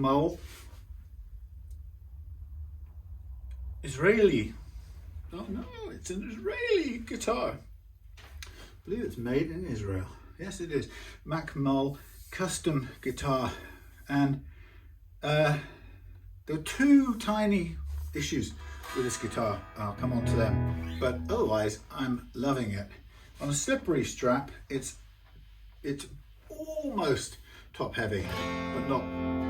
MacMull Israeli. Oh no, it's an Israeli guitar. I believe it's made in Israel. Yes, it is. MacMull custom guitar. And there are two tiny issues with this guitar. I'll come on to them. But otherwise, I'm loving it. On a slippery strap, it's almost top heavy, but not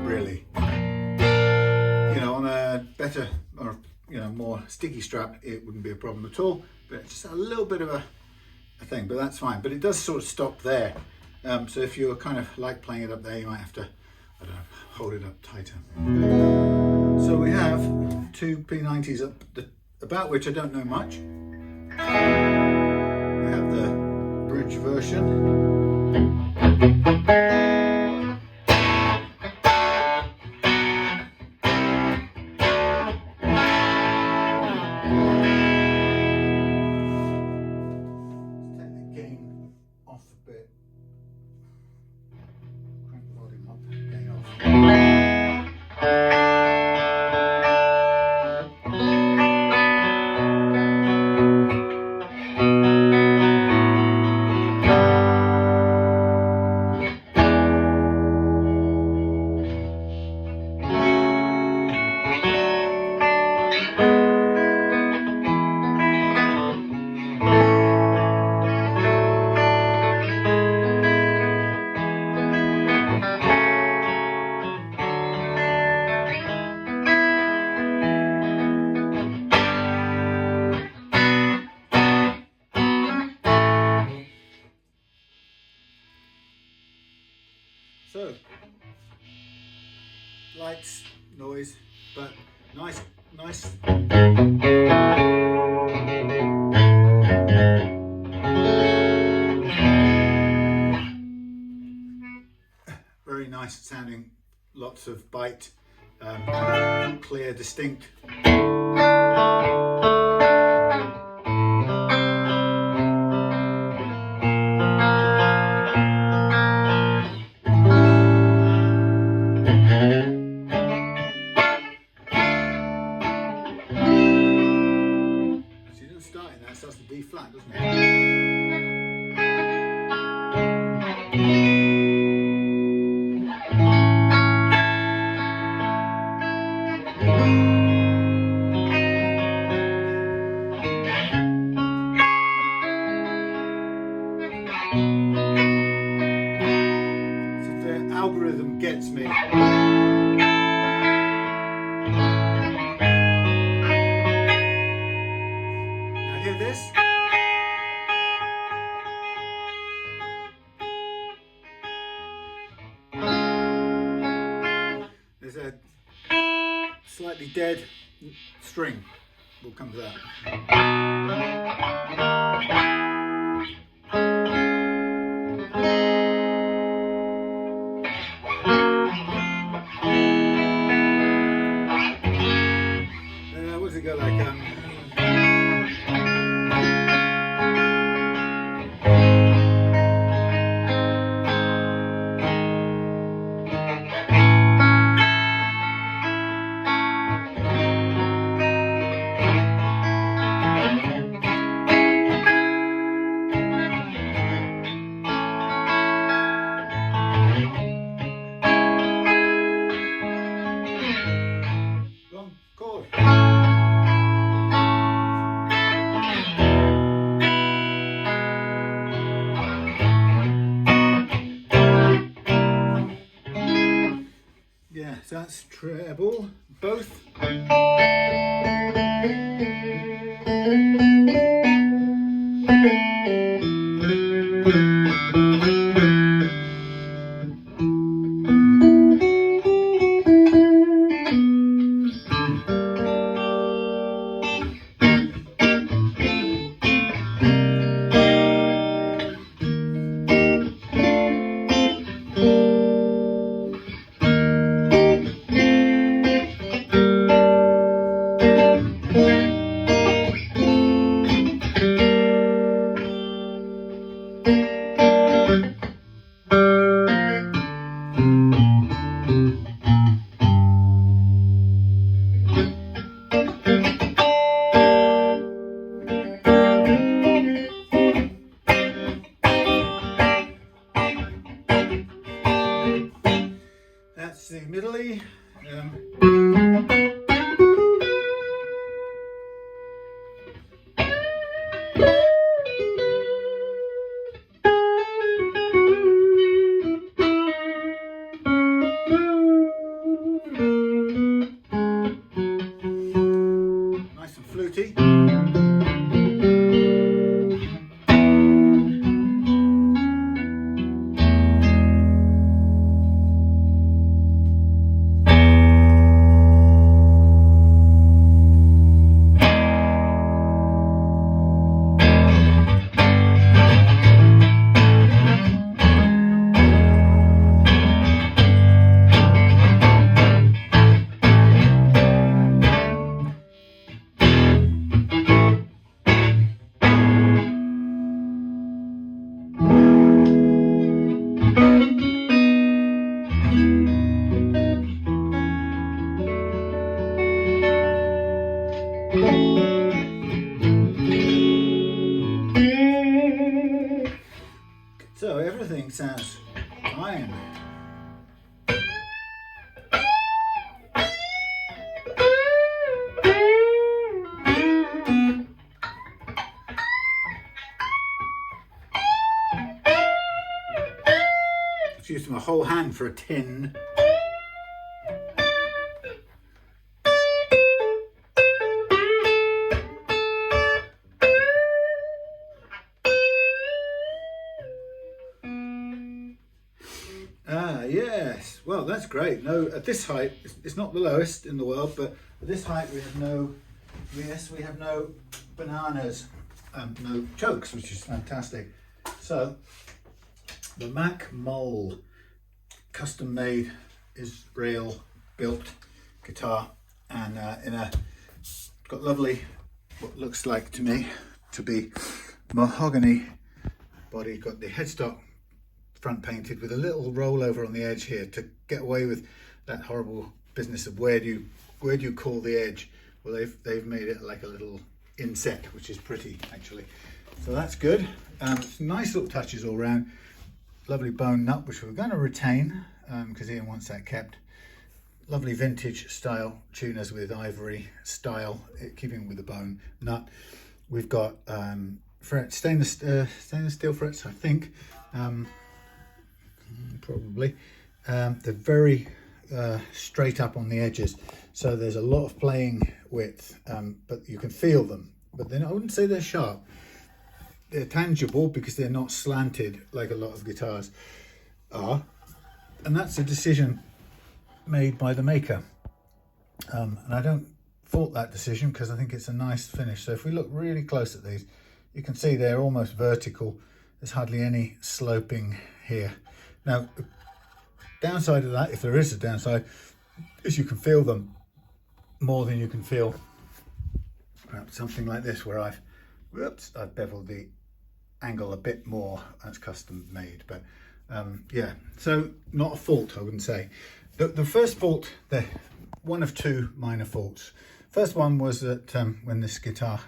really. You know, on a better or more sticky strap, it wouldn't be a problem at all. But it's just a little bit of a thing, but that's fine. But it does sort of stop there. So if you're kind of like playing it up there, you might have to, I don't know, hold it up tighter. So we have two P90s up about which I don't know much. We have the bridge version. So, lights, noise, but nice. Very nice sounding, lots of bite, clear, distinct. That's the D flat, doesn't it? So the algorithm gets me. This. There's a slightly dead string. We'll come to that. What does it go like? Chord. Yeah, so that's treble, both. So everything sounds fine. Just using my whole hand for a tin. Yes, well that's great. No, at this height, it's not the lowest in the world, but at this height we have no bananas, no chokes, which is fantastic. So the MacMull custom made Israel built guitar, and got lovely, what looks like to me to be mahogany body. Got the headstock front painted with a little rollover on the edge here to get away with that horrible business of where do you call the edge. Well, they've made it like a little inset, which is pretty actually, so that's good. Nice little touches all around. Lovely bone nut, which we're going to retain because Ian wants that kept. Lovely vintage style tuners with ivory style, keeping with the bone nut. We've got stainless steel frets, I think. Probably. They're very straight up on the edges, so there's a lot of playing width, but you can feel them. But then I wouldn't say they're sharp. They're tangible because they're not slanted like a lot of guitars are, and that's a decision made by the maker. And I don't fault that decision because I think it's a nice finish. So if we look really close at these, you can see they're almost vertical. There's hardly any sloping here. Now, the downside of that, if there is a downside, is you can feel them more than you can feel perhaps something like this, where I've beveled the angle a bit more. That's custom made, but yeah, so not a fault, I wouldn't say. The first fault, one of two minor faults. First one was that when this guitar,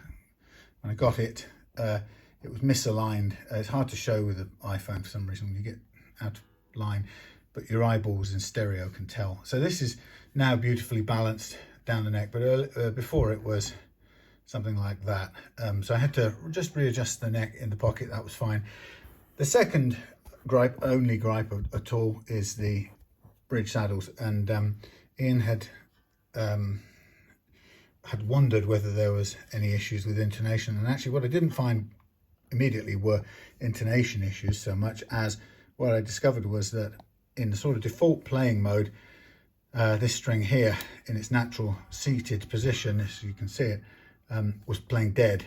when I got it, it was misaligned. It's hard to show with an iPhone for some reason when you get out of line, but your eyeballs in stereo can tell. So this is now beautifully balanced down the neck, but before it was something like that. So I had to just readjust the neck in the pocket. That was fine. The second gripe, only gripe at all, is the bridge saddles, and Ian had wondered whether there was any issues with intonation, and actually what I didn't find immediately were intonation issues so much as what I discovered was that in the sort of default playing mode, this string here in its natural seated position, as you can see it, was playing dead.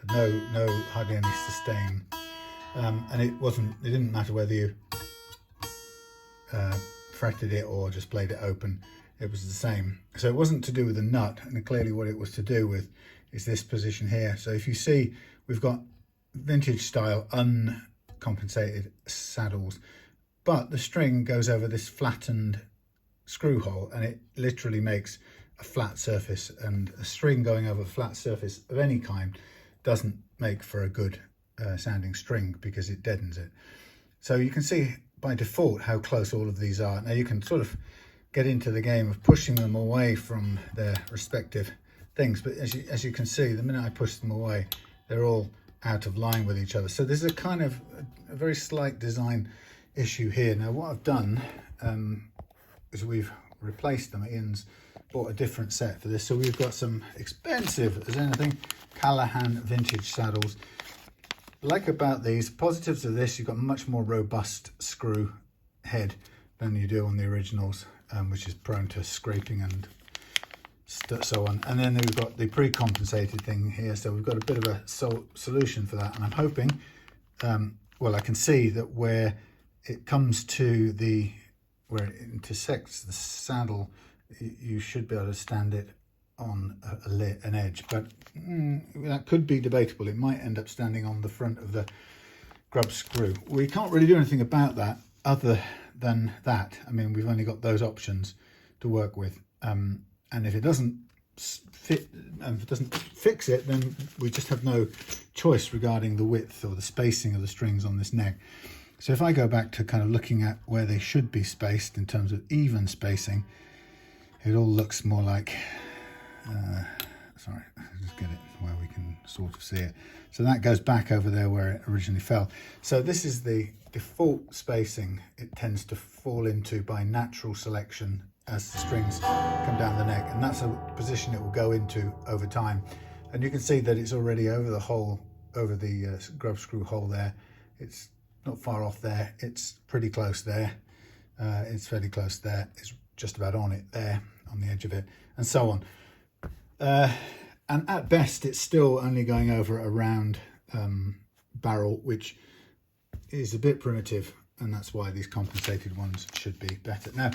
No hardly any sustain, and it didn't matter whether you fretted it or just played it open, it was the same. So it wasn't to do with the nut, and clearly what it was to do with is this position here. So if you see, we've got vintage style uncompensated saddles, but the string goes over this flattened screw hole, and it literally makes a flat surface, and a string going over a flat surface of any kind doesn't make for a good sounding string because it deadens it. So you can see by default how close all of these are. Now you can sort of get into the game of pushing them away from their respective things, but as you can see, the minute I push them away, they're all out of line with each other. So there's a kind of a very slight design issue here. Now what I've done is we've replaced them. Ian's bought a different set for this, so we've got some expensive as anything Callaham vintage saddles. Like about these positives of this, you've got much more robust screw head than you do on the originals, which is prone to scraping and so on. And then we've got the pre-compensated thing here, so we've got a bit of a solution for that, and I'm hoping, well, I can see that where it comes to where it intersects the saddle, you should be able to stand it on an edge, but that could be debatable. It might end up standing on the front of the grub screw. We can't really do anything about that other than that. I mean, we've only got those options to work with, and if it doesn't fit, and if it doesn't fix it, then we just have no choice regarding the width or the spacing of the strings on this neck. So if I go back to kind of looking at where they should be spaced in terms of even spacing, it all looks more like, sorry, I'll just get it where we can sort of see it. So that goes back over there where it originally fell. So this is the default spacing it tends to fall into by natural selection as the strings come down the neck, and that's a position it will go into over time. And you can see that it's already over the hole, over the grub screw hole there. It's not far off there, it's pretty close there, it's fairly close there, it's just about on it there, on the edge of it, and so on. And at best it's still only going over a round barrel, which is a bit primitive, and that's why these compensated ones should be better. Now,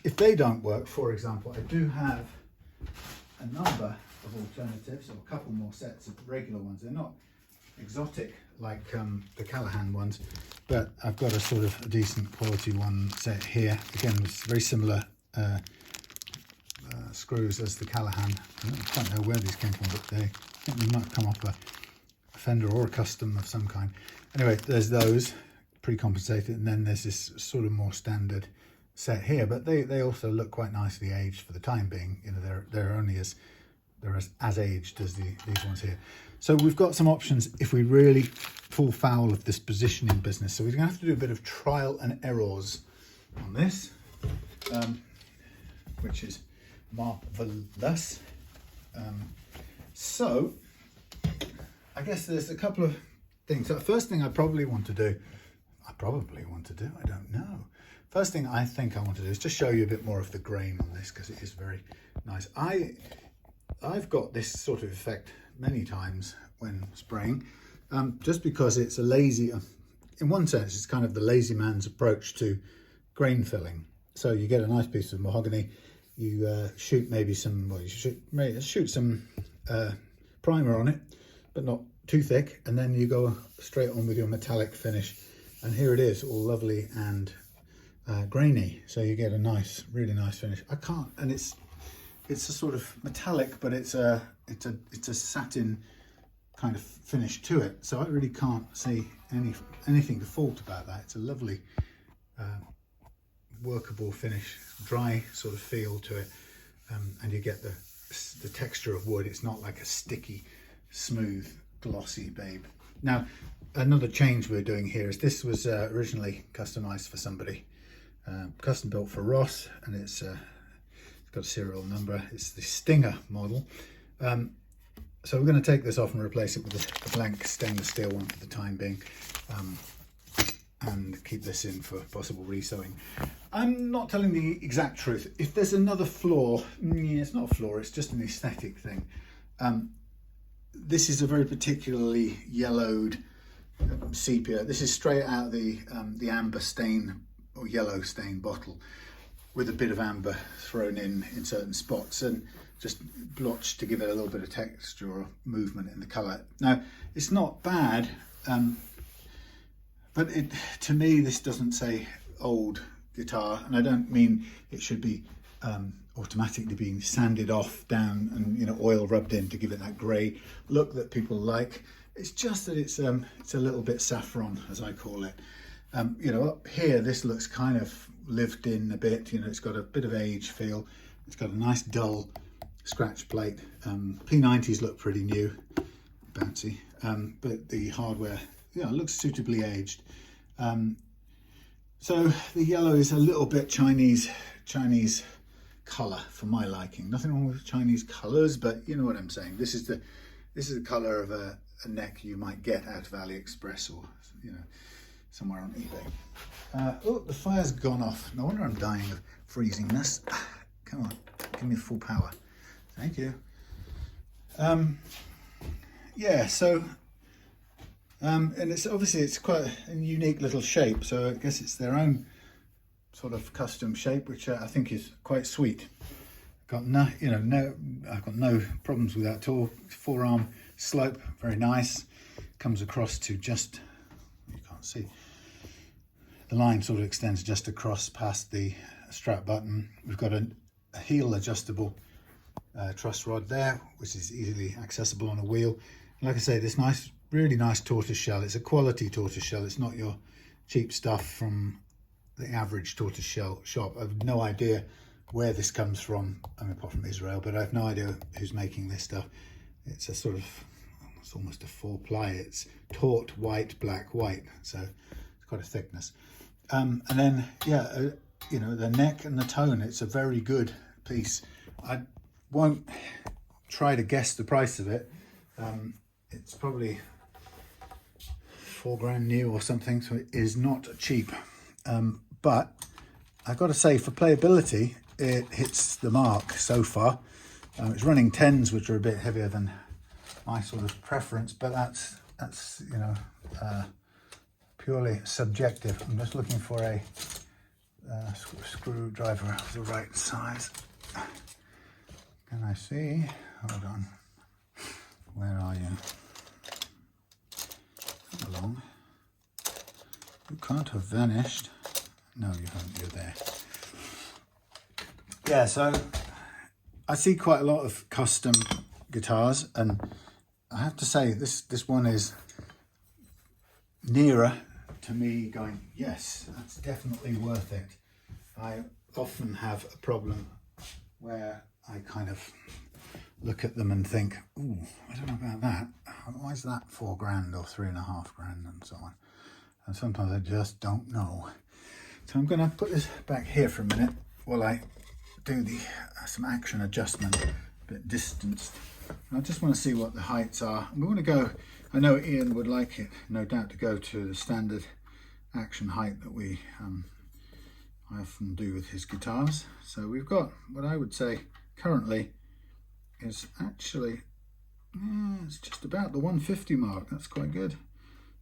if they don't work, for example, I do have a number of alternatives, or a couple more sets of regular ones. They're not exotic like the Callaham ones, but I've got a sort of a decent quality one set here. Again, it's very similar screws as the Callaham. I don't quite know where these came from, but I think they might come off a Fender or a custom of some kind. Anyway, there's those pre-compensated, and then there's this sort of more standard set here, but they also look quite nicely aged for the time being. You know, they're only as aged as these ones here. So we've got some options if we really fall foul of this positioning business. So we're going to have to do a bit of trial and errors on this, which is marvelous. So I guess there's a couple of things. So the first thing I want to do, I don't know. First thing I think I want to do is just show you a bit more of the grain on this, because it is very nice. I've got this sort of effect many times when spraying, just because it's a lazy, in one sense, it's kind of the lazy man's approach to grain filling. So you get a nice piece of mahogany, you shoot maybe some, well, you shoot some primer on it, but not too thick, and then you go straight on with your metallic finish, and here it is, all lovely and grainy. So you get a nice, really nice finish. And it's a sort of metallic, but it's a satin kind of finish to it. So I really can't see anything to fault about that. It's a lovely workable finish, dry sort of feel to it, and you get the texture of wood. It's not like a sticky, smooth, glossy babe. Now, another change we're doing here is this was originally customized for somebody, custom built for Ross, and it's got a serial number. It's the Stinger model. So we're going to take this off and replace it with a blank stainless steel one for the time being, and keep this in for possible resewing. I'm not telling the exact truth. If there's another flaw, it's not a flaw, it's just an aesthetic thing. This is a very particularly yellowed sepia. This is straight out of the amber stain or yellow stain bottle, with a bit of amber thrown in certain spots and just blotched to give it a little bit of texture or movement in the colour. Now, it's not bad, but to me this doesn't say old guitar, and I don't mean it should be automatically being sanded off down and oil rubbed in to give it that grey look that people like. It's just that it's a little bit saffron, as I call it. Up here this looks kind of lived in a bit. It's got a bit of age feel. It's got a nice dull scratch plate. P90s look pretty new, bouncy, but the hardware looks suitably aged. So the yellow is a little bit Chinese colour for my liking. Nothing wrong with Chinese colours, but you know what I'm saying. This is the colour of a neck you might get out of AliExpress or somewhere on eBay. Oh, the fire's gone off. No wonder I'm dying of freezingness. Come on, give me full power. Thank you. Yeah, so and it's quite a unique little shape, so I guess it's their own sort of custom shape, which I think is quite sweet. I've got no problems with that at all. Forearm slope, very nice. Comes across to just, you can't see, the line sort of extends just across past the strap button. We've got a heel adjustable truss rod there, which is easily accessible on a wheel. And like I say, this nice, really nice tortoise shell. It's a quality tortoise shell. It's not your cheap stuff from the average tortoise shell shop. I have no idea where this comes from. I mean, apart from Israel, but I have no idea who's making this stuff. It's a sort of, it's almost a 4-ply. It's taut, white, black, white. So it's quite a thickness. And then, yeah, you know, the neck and the tone, it's a very good piece. I won't try to guess the price of it. It's probably £4 new or something, so it is not cheap. But I've got to say, for playability, it hits the mark so far. It's running 10s, which are a bit heavier than my sort of preference, but that's you know, purely subjective. I'm just looking for a screwdriver of the right size. Can I see? Hold on. Where are you? Come along. You can't have vanished. No, you haven't. You're there. Yeah, so I see quite a lot of custom guitars, and I have to say this one is nearer to me going, yes, that's definitely worth it. I often have a problem where I kind of look at them and think, ooh, I don't know about that. Why is that £4 or £3.5 grand and so on? And sometimes I just don't know. So I'm going to put this back here for a minute while I do the some action adjustment, a bit distanced. And I just want to see what the heights are. We want to go, I know Ian would like it, no doubt, to go to the standard action height that we I often do with his guitars. So we've got what I would say currently is actually, it's just about the 150 mark. That's quite good.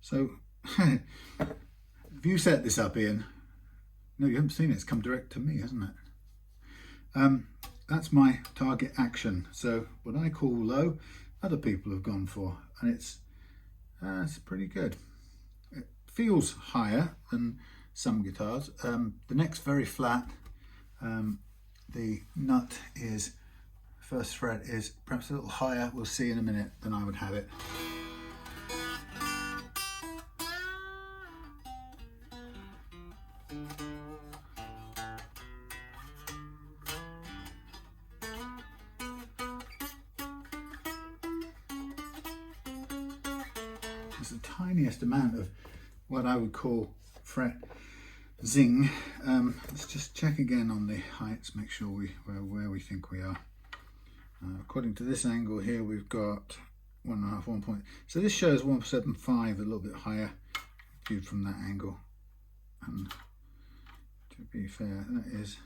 So have you set this up, Ian? No, you haven't seen it. It's come direct to me, hasn't it? That's my target action. So what I call low, other people have gone for, and it's pretty good. It feels higher than some guitars. The neck's very flat. The nut is, first fret is perhaps a little higher, we'll see in a minute, than I would have it. There's the tiniest amount of what I would call fret zing. Let's just check again on the heights, make sure where we think we are. According to this angle here, we've got 1.5, 1 point. So this shows 175, a little bit higher viewed from that angle. And to be fair, that is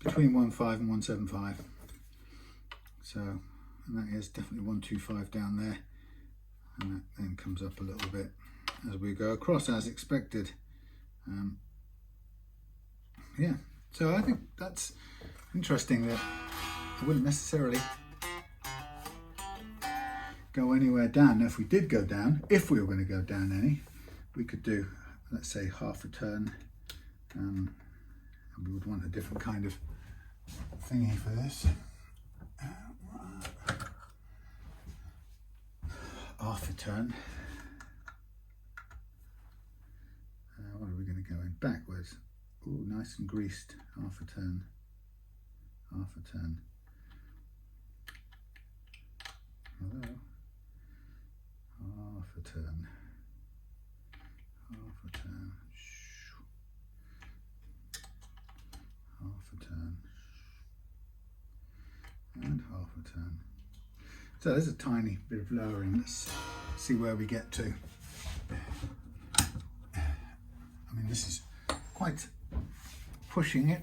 between 1.5 and 1.75. So, and that is definitely 1.25 down there, and that then comes up a little bit as we go across, as expected. Yeah, so I think that's interesting that I wouldn't necessarily go anywhere down. Now, if we did go down, if we were going to go down any, we could do, let's say, half a turn, and we would want a different kind of thingy for this. Half a turn. What are we going to go in? Backwards. Ooh, nice and greased. Half a turn. Half a turn. Hello. Half a turn. Half a turn. Half a turn. And half a turn. So there's a tiny bit of lowering. Let's see where we get to. I mean, this is quite pushing it.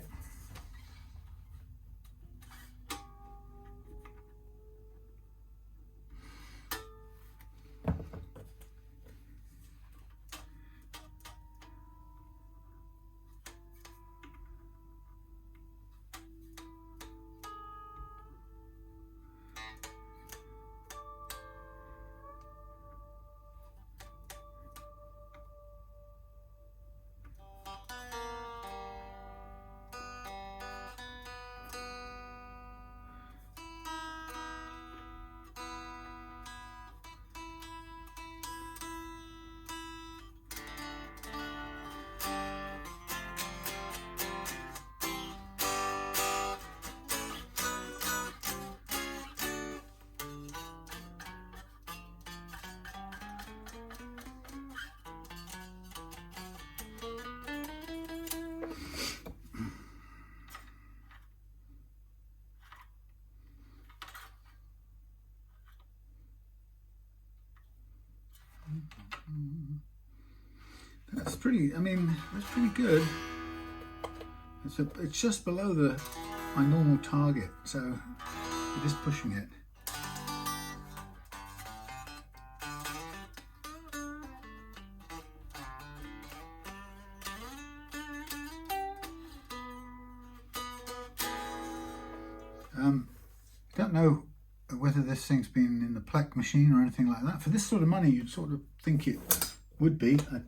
That's pretty, I mean, that's pretty good. It's just below my normal target, so it is pushing it. Don't know whether this thing's been in the Plek machine or anything like that. For this sort of money, you'd sort of think it would be. I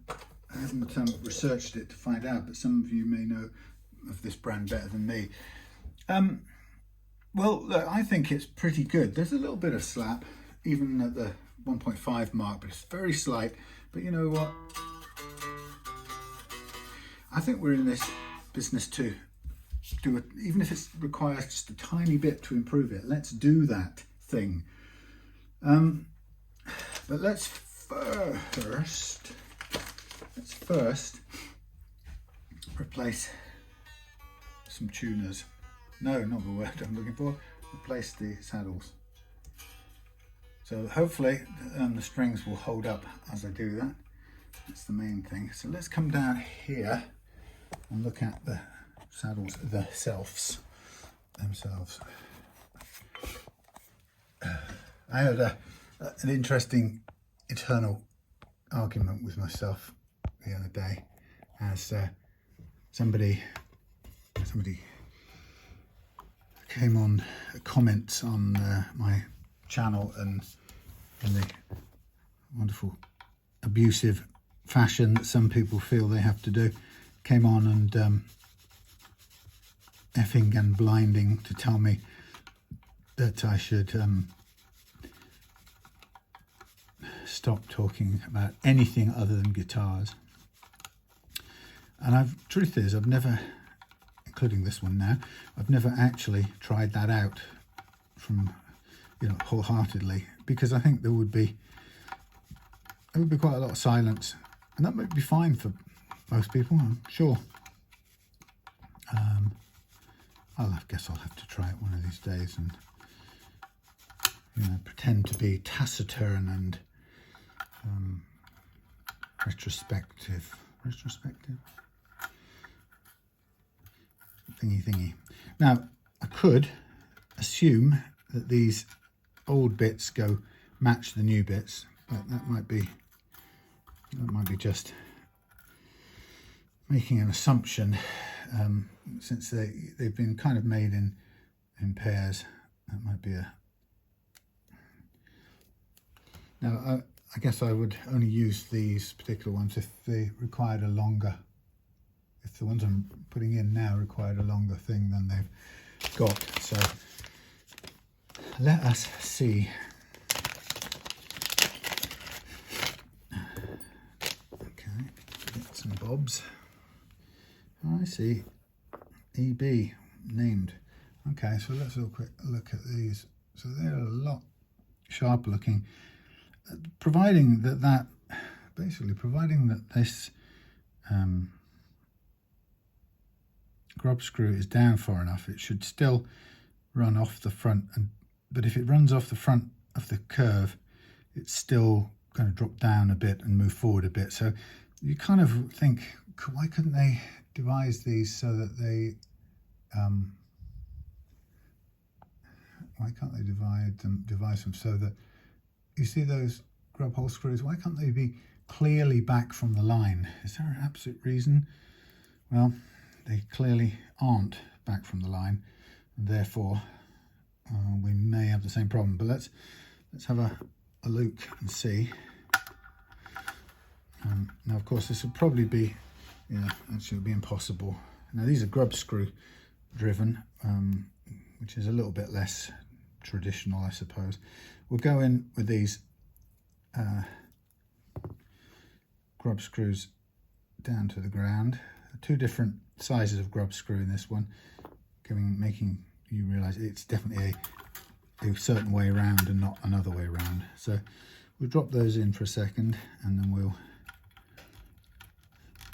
haven't researched it to find out, but some of you may know of this brand better than me. Well, look, I think it's pretty good. There's a little bit of slap, even at the 1.5 mark, but it's very slight. But you know what? I think we're in this business to do it, even if it requires just a tiny bit to improve it. Let's do that thing. But let's first replace some tuners. No, not the word I'm looking for. Replace the saddles. So hopefully the strings will hold up as I do that. That's the main thing. So let's come down here and look at the saddles themselves. I had an interesting internal argument with myself the other day, as somebody came on comments on my channel, and in the wonderful abusive fashion that some people feel they have to do, came on and effing and blinding to tell me that I should stop talking about anything other than guitars. And truth is, I've never, including this one now, I've never actually tried that out from, wholeheartedly, because I think there would be quite a lot of silence, and that might be fine for most people, I'm sure. I guess I'll have to try it one of these days and pretend to be taciturn and retrospective thingy. Now, I could assume that these old bits match the new bits, but that might be just making an assumption, since they've been kind of made in pairs. That might be Now, I guess I would only use these particular ones if they required if the ones I'm putting in now required a longer thing than they've got. So let us see. Okay, bits and bobs. I see. EB named. Okay, so let's have a quick look at these. So they're a lot sharper looking. Providing that this grub screw is down far enough, it should still run off the front, but if it runs off the front of the curve, it's still going to drop down a bit and move forward a bit. So you kind of think, why couldn't they devise these so that they why can't they devise them so that, you see those grub hole screws, why can't they be clearly back from the line? Is there an absolute reason? Well, they clearly aren't back from the line, and therefore we may have the same problem. But let's have a look and see. Now, of course, this would probably be, actually it would be impossible. Now, these are grub screw driven, which is a little bit less traditional, I suppose. We'll go in with these grub screws down to the ground. Two different sizes of grub screw in this one, making you realise it's definitely a certain way around and not another way around. So we'll drop those in for a second, and then we'll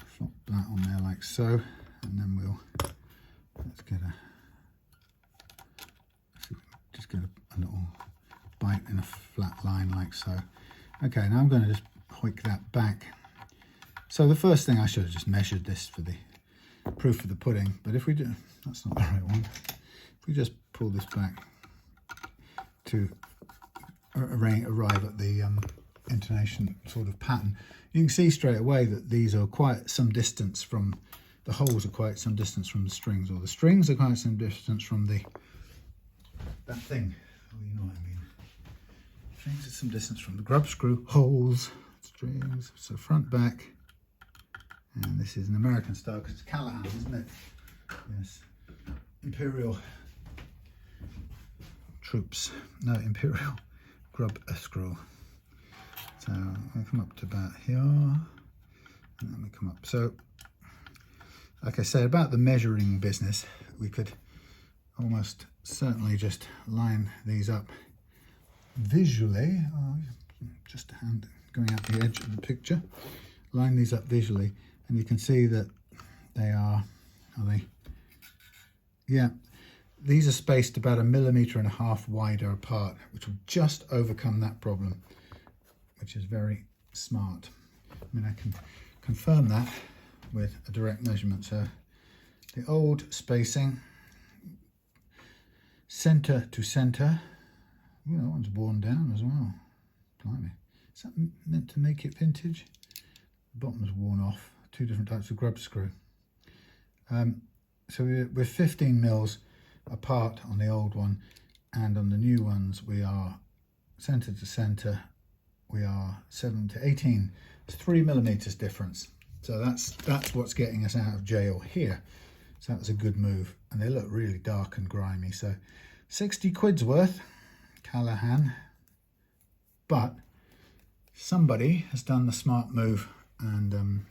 flop that on there like so, and then let's get a little bite in a flat line like so. Okay, now I'm going to just hoik that back. So the first thing, I should have just measured this for the proof of the pudding, but if we do, that's not the right one. If we just pull this back to arrive at the intonation sort of pattern, you can see straight away that these are quite some distance from, the holes are quite some distance from the strings, or the strings are quite some distance from that thing. Oh, you know what I mean. Strings are some distance from the grub screw holes, strings, so front, back. And this is an American style because it's Callaham, isn't it? Yes. Imperial troops. No, Imperial grub screw. So I come up to about here. And then we come up. So, like I said, about the measuring business, we could almost certainly just line these up visually. Oh, just a hand going out the edge of the picture. Line these up visually. And you can see that they are they? Yeah, these are spaced about 1.5 millimeters wider apart, which will just overcome that problem, which is very smart. I mean, I can confirm that with a direct measurement. So the old spacing, center to center, that one's worn down as well. Blimey. Is that meant to make it vintage? The bottom's worn off. 2 different types of grub screw. So we're 15 mils apart on the old one, and on the new ones we are center to center, we are 7 to 18. It's 3 millimeters difference. So that's what's getting us out of jail here. So that was a good move, and they look really dark and grimy. So 60 quid's worth, Callaham, but somebody has done the smart move and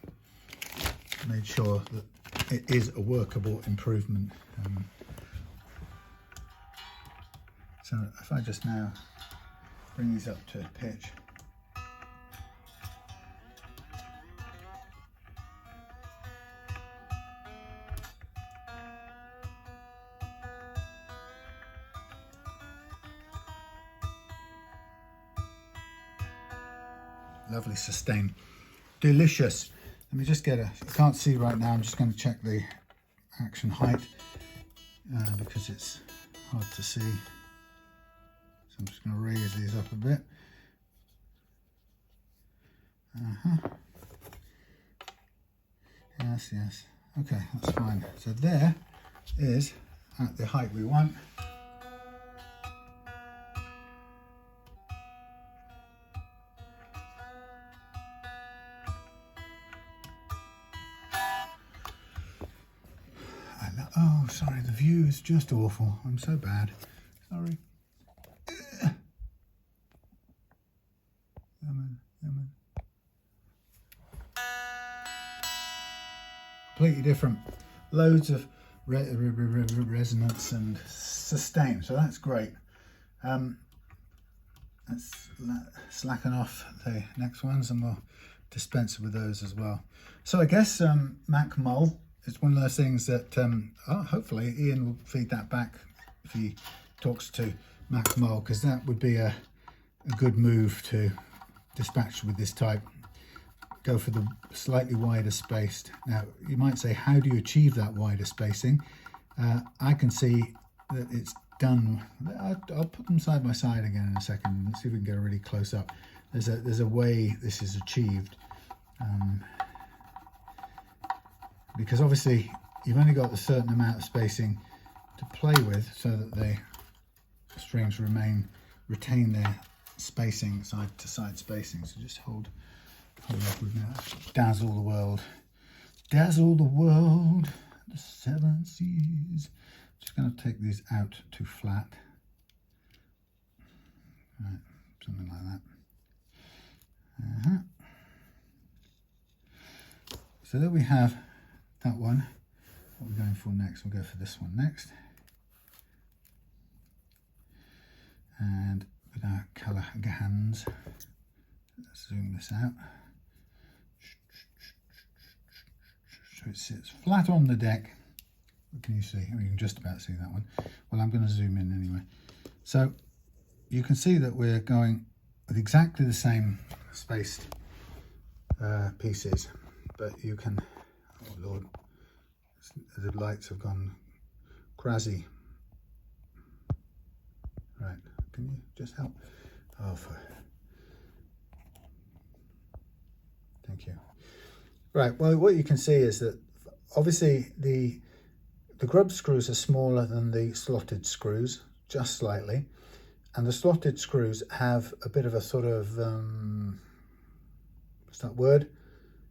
made sure that it is a workable improvement. So if I just now bring these up to pitch. Lovely sustain. Delicious. Let me just get I can't see right now, I'm just going to check the action height because it's hard to see. So I'm just going to raise these up a bit. Yes. Okay, that's fine. So there is at the height we want. Oh, sorry, the view is just awful. I'm so bad. Sorry. Completely different. Loads of resonance and sustain, so that's great. Let's slacken off the next ones and we'll dispense with those as well. So I guess MacMull, it's one of those things that hopefully Ian will feed that back if he talks to MacMull, because that would be a good move to dispatch with this type. Go for the slightly wider spaced. Now you might say, how do you achieve that wider spacing? I can see that it's done. I'll put them side by side again in a second and see if we can get a really close up. There's a way this is achieved. Because obviously you've only got a certain amount of spacing to play with so that the strings retain their spacing, side to side spacing. So just hold up with that. Dazzle the world. Dazzle the world. The 7 seas. Just going to take these out to flat. Right, something like that. So there we have that one. What we're going for next, we'll go for this one next. And with our Callahams, let's zoom this out. So it sits flat on the deck. What can you see? Oh, you can just about see that one. Well, I'm going to zoom in anyway. So you can see that we're going with exactly the same spaced pieces, but you can, oh Lord, the lights have gone crazy. Right, can you just help? Oh, thank you. Right, well, what you can see is that obviously the grub screws are smaller than the slotted screws, just slightly, and the slotted screws have a bit of a sort of what's that word,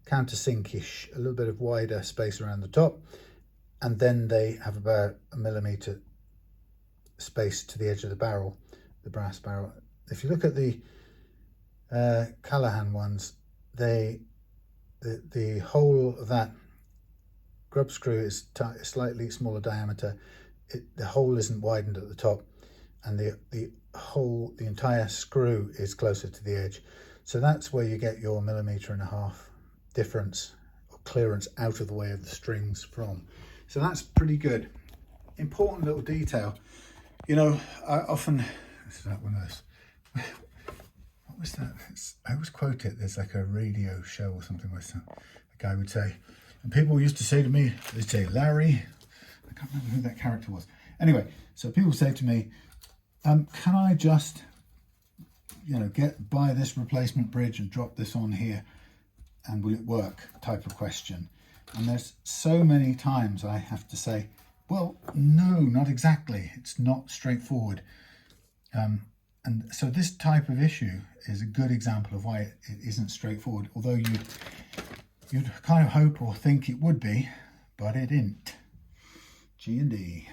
countersink-ish, a little bit of wider space around the top, and then they have about 1 millimeter space to the edge of the barrel, the brass barrel. If you look at the Callaham ones, the whole of that grub screw is slightly smaller diameter. The hole isn't widened at the top, and the entire screw is closer to the edge. So that's where you get your 1.5 millimeter difference or clearance out of the way of the strings from. So that's pretty good. Important little detail. You know, I often, this is that one of those, what was that? I always quote it, there's like a radio show or something where a guy would say, and people used to say to me, they'd say, Larry, I can't remember who that character was. Anyway, so people say to me, can I just, you know, buy this replacement bridge and drop this on here and will it work, type of question. And there's so many times I have to say, well, no, not exactly. It's not straightforward. And so this type of issue is a good example of why it isn't straightforward, although you'd kind of hope or think it would be, but it isn't. G and D.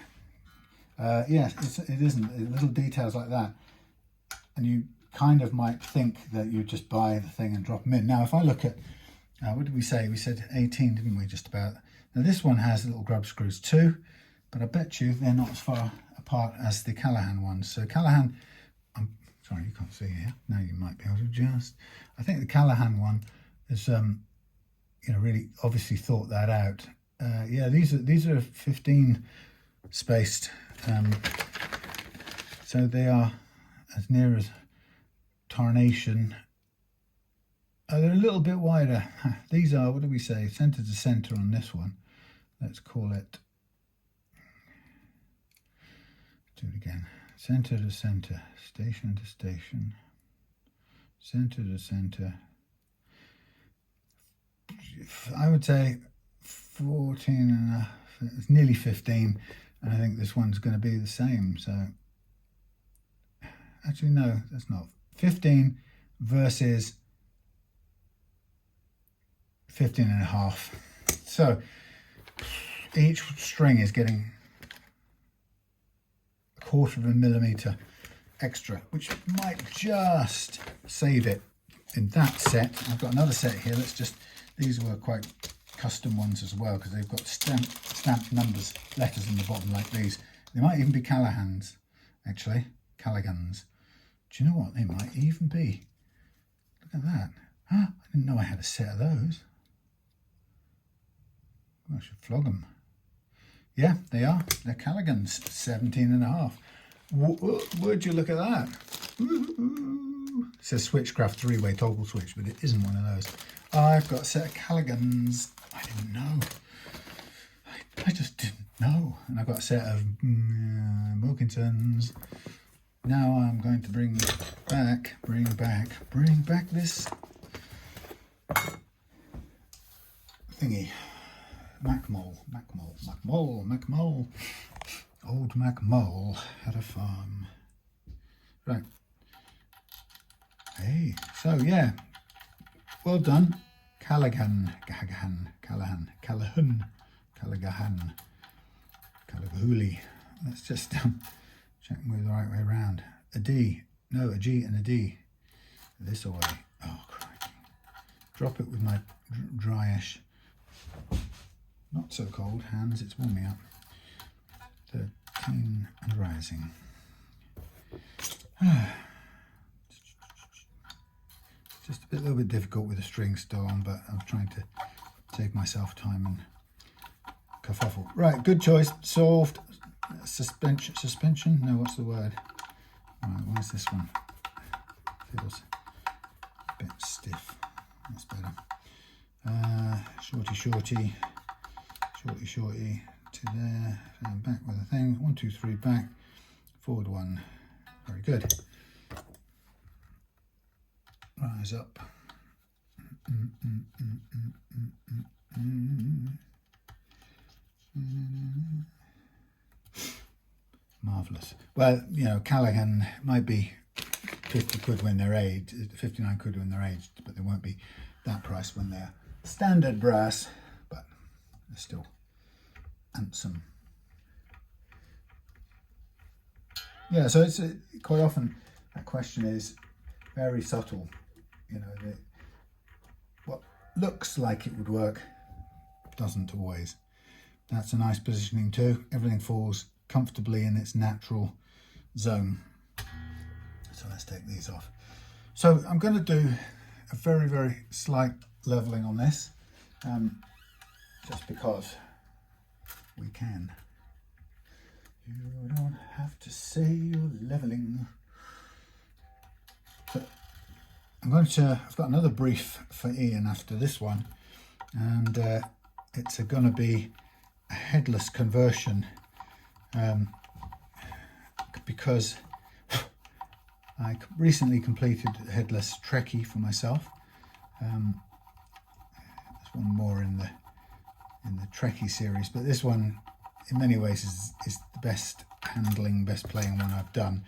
Yes, it isn't. Little details like that. And you kind of might think that you just buy the thing and drop them in. Now, if I look at, what did we say? We said 18, didn't we, just about? Now, this one has little grub screws too, but I bet you they're not as far apart as the Callaham ones. So Callaham, I'm sorry, you can't see here. Now you might be able to adjust. I think the Callaham one is, you know, really obviously thought that out. Yeah, these are 15 spaced, so they are as near as tarnation. They're a little bit wider. These are, what do we say, center to center on this one. Let's call it, do it again, center to center, station to station, center to center. I would say 14 and it's nearly 15, and I think this one's going to be the same. So actually no, that's not 15 versus 15 and a half. So each string is getting 1/4 millimeter extra, which might just save it in that set. I've got another set here. Let's just, these were quite custom ones as well, because they've got stamped numbers, letters in the bottom like these. They might even be Callahan's, actually, Callaghan's. Do you know what? They might even be. Look at that. Huh? I didn't know I had a set of those. I should flog them. Yeah, they are. They're Callaghan's, 17 and a half. Would you look at that? It says Switchcraft 3-way toggle switch, but it isn't one of those. I've got a set of Callaghan's. I didn't know. I just didn't know. And I've got a set of Wilkinsons. Now I'm going to bring back this thingy. MacMull. Old MacMull had a farm. Right. Hey, so yeah. Well done. Callaghan. Let's just check we're the right way around. A D. No, a G and a D. This away. Oh, crikey. Drop it with my dryish, not so cold hands. It's warming up. 13 and rising. Just a little bit difficult with the string still on, but I'm trying to save myself time and kerfuffle. Right, good choice. Solved. Suspension? No, what's the word? Right, where's this one? Feels a bit stiff. That's better. shorty, shorty, shorty, shorty to there, and back with the thing. 1, 2, 3, back, forward 1. Very good. Rise up. Marvellous. Well, you know, Callaham might be 50 quid when they're aged, 59 quid when they're aged, but they won't be that price when they're standard brass, but they're still handsome. Yeah, so it's quite often that question is very subtle. You know, what looks like it would work doesn't always. That's a nice positioning too. Everything falls comfortably in its natural zone. So let's take these off. So I'm going to do a very, very slight leveling on this, just because we can. You don't have to say you're leveling. So I've got another brief for Ian after this one, and it's going to be a headless conversion, because I recently completed a headless Trekkie for myself. There's one more in the Trekkie series, but this one in many ways is the best handling, best playing one I've done,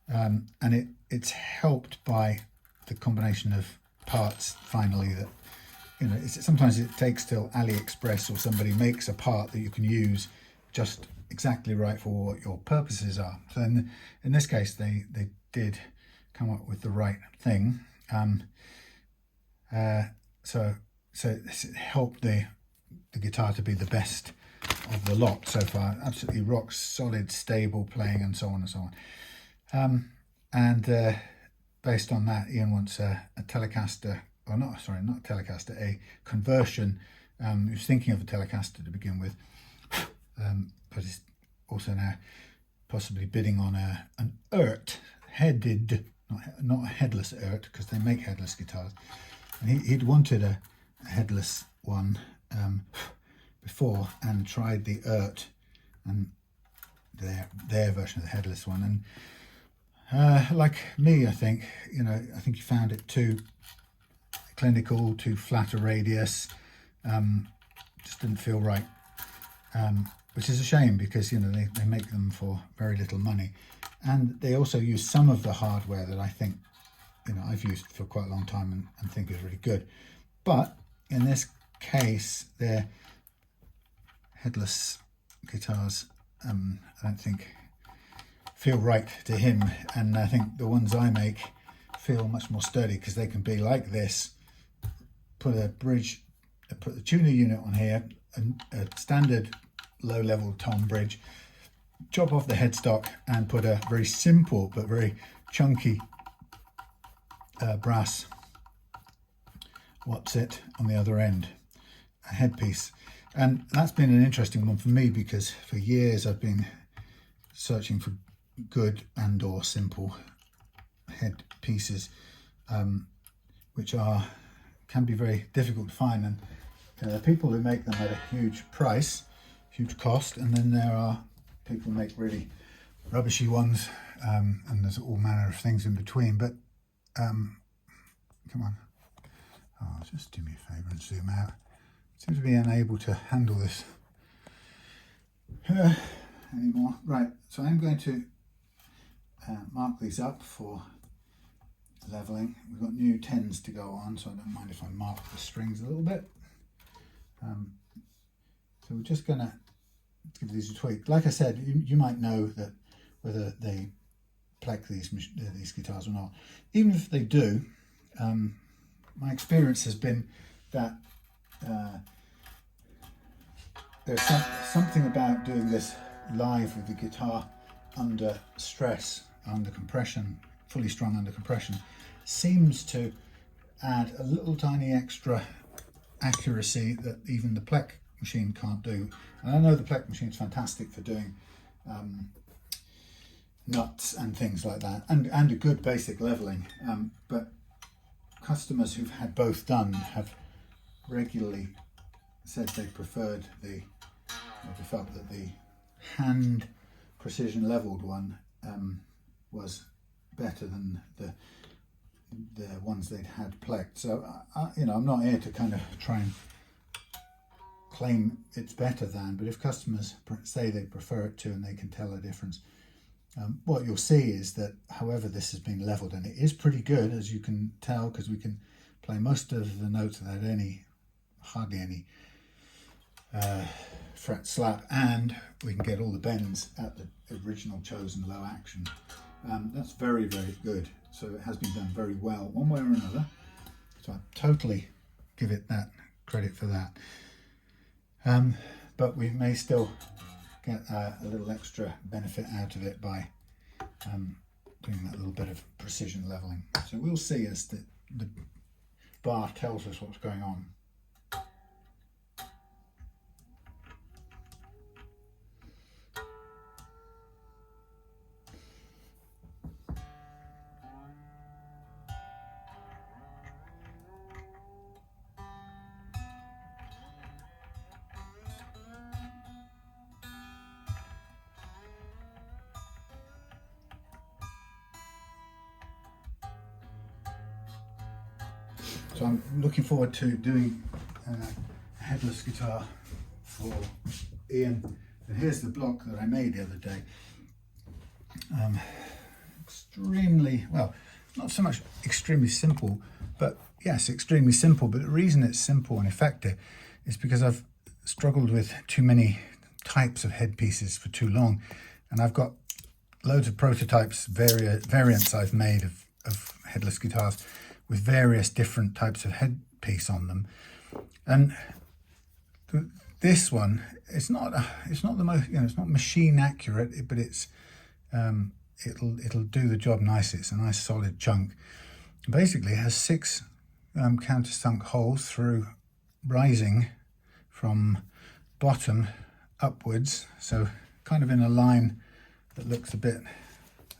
and it's helped by the combination of parts finally that, you know, sometimes it takes till AliExpress or somebody makes a part that you can use just exactly right for what your purposes are. So in this case they did come up with the right thing, so it helped the guitar to be the best of the lot so far. Absolutely rock solid, stable playing, and so on and so on. And based on that, Ian wants a Telecaster, or not a Telecaster, a conversion. He was thinking of a Telecaster to begin with, but he's also now possibly bidding on an ERT headed, not a headless ERT, because they make headless guitars, and he'd wanted a headless one before, and tried the ERT and their version of the headless one, and like me, I think he found it too clinical, too flat a radius, just didn't feel right, which is a shame, because, you know, they make them for very little money, and they also use some of the hardware that I think, you know, I've used for quite a long time and think is really good. But in this case, they're headless guitars, I don't think feel right to him, and I think the ones I make feel much more sturdy, because they can be like this, put a bridge, put the tuner unit on here, a standard low level tom bridge, chop off the headstock and put a very simple but very chunky brass what's it on the other end, a headpiece. And that's been an interesting one for me, because for years I've been searching for good and or simple head pieces, which can be very difficult to find, and there are people who make them at a huge price, huge cost, and then there are people who make really rubbishy ones, and there's all manner of things in between. But come on, just do me a favour and zoom out. Seems to be unable to handle this anymore. Right, so I'm going to mark these up for leveling. We've got new 10s to go on, so I don't mind if I mark the strings a little bit. So we're just going to give these a tweak. Like I said, you might know that whether they plec these guitars or not. Even if they do, my experience has been that there's something about doing this live with the guitar under stress, under compression, fully strung under compression, seems to add a little tiny extra accuracy that even the plec machine can't do. And I know the plec machine's fantastic for doing nuts and things like that, and a good basic leveling, but customers who've had both done have regularly said they preferred they felt that the hand precision leveled one was better than the ones they'd had plecked. So you know, I'm not here to kind of try and claim it's better than, but if customers say they prefer it to and they can tell a difference, what you'll see is that however this has been leveled, and it is pretty good, as you can tell, because we can play most of the notes without hardly any fret slap, and we can get all the bends at the original chosen low action. That's very, very good. So it has been done very well one way or another. So I totally give it that credit for that. But we may still get a little extra benefit out of it by doing that little bit of precision leveling. So we'll see as the bar tells us what's going on. So I'm looking forward to doing a headless guitar for Ian. And here's the block that I made the other day. Extremely, well, not so much extremely simple, but yes, extremely simple. But the reason it's simple and effective is because I've struggled with too many types of headpieces for too long. And I've got loads of prototypes, variants I've made of headless guitars with various different types of headpiece on them. And this one, it's not the most, you know, it's not machine accurate, but it's it'll do the job nicely. It's a nice solid chunk. Basically, it has 6 countersunk holes through, rising from bottom upwards, so kind of in a line that looks a bit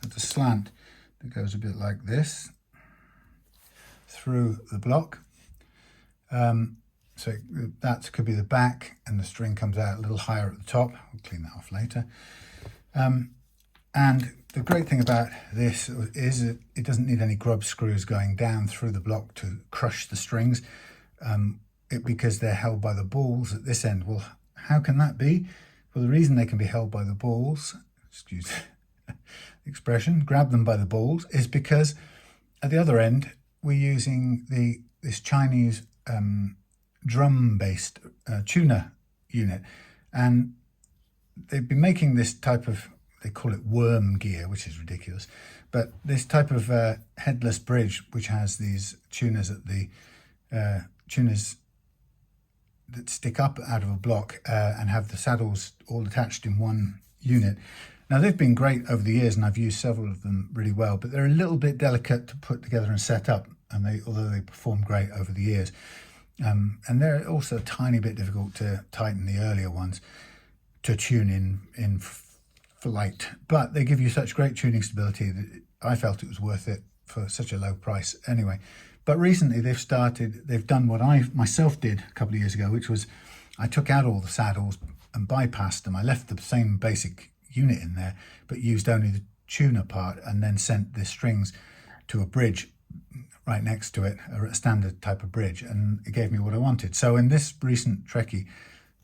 at a slant that goes a bit like this through the block. So that could be the back, and the string comes out a little higher at the top. We'll clean that off later. And the great thing about this is that it doesn't need any grub screws going down through the block to crush the strings, because they're held by the balls at this end. Well, how can that be? Well, the reason they can be held by the balls, excuse the expression, grab them by the balls, is because at the other end we're using this Chinese drum-based tuner unit, and they've been making this type of, they call it worm gear, which is ridiculous, but this type of headless bridge which has these tuners at the tuners that stick up out of a block and have the saddles all attached in one unit. Now, they've been great over the years, and I've used several of them really well, but they're a little bit delicate to put together and set up, and although they perform great over the years. And they're also a tiny bit difficult to tighten, the earlier ones, to tune in flight. But they give you such great tuning stability that I felt it was worth it for such a low price anyway. But recently they've done what I myself did a couple of years ago, which was I took out all the saddles and bypassed them. I left the same basic unit in there, but used only the tuner part, and then sent the strings to a bridge right next to it, a standard type of bridge, and it gave me what I wanted. So in this recent Trekkie,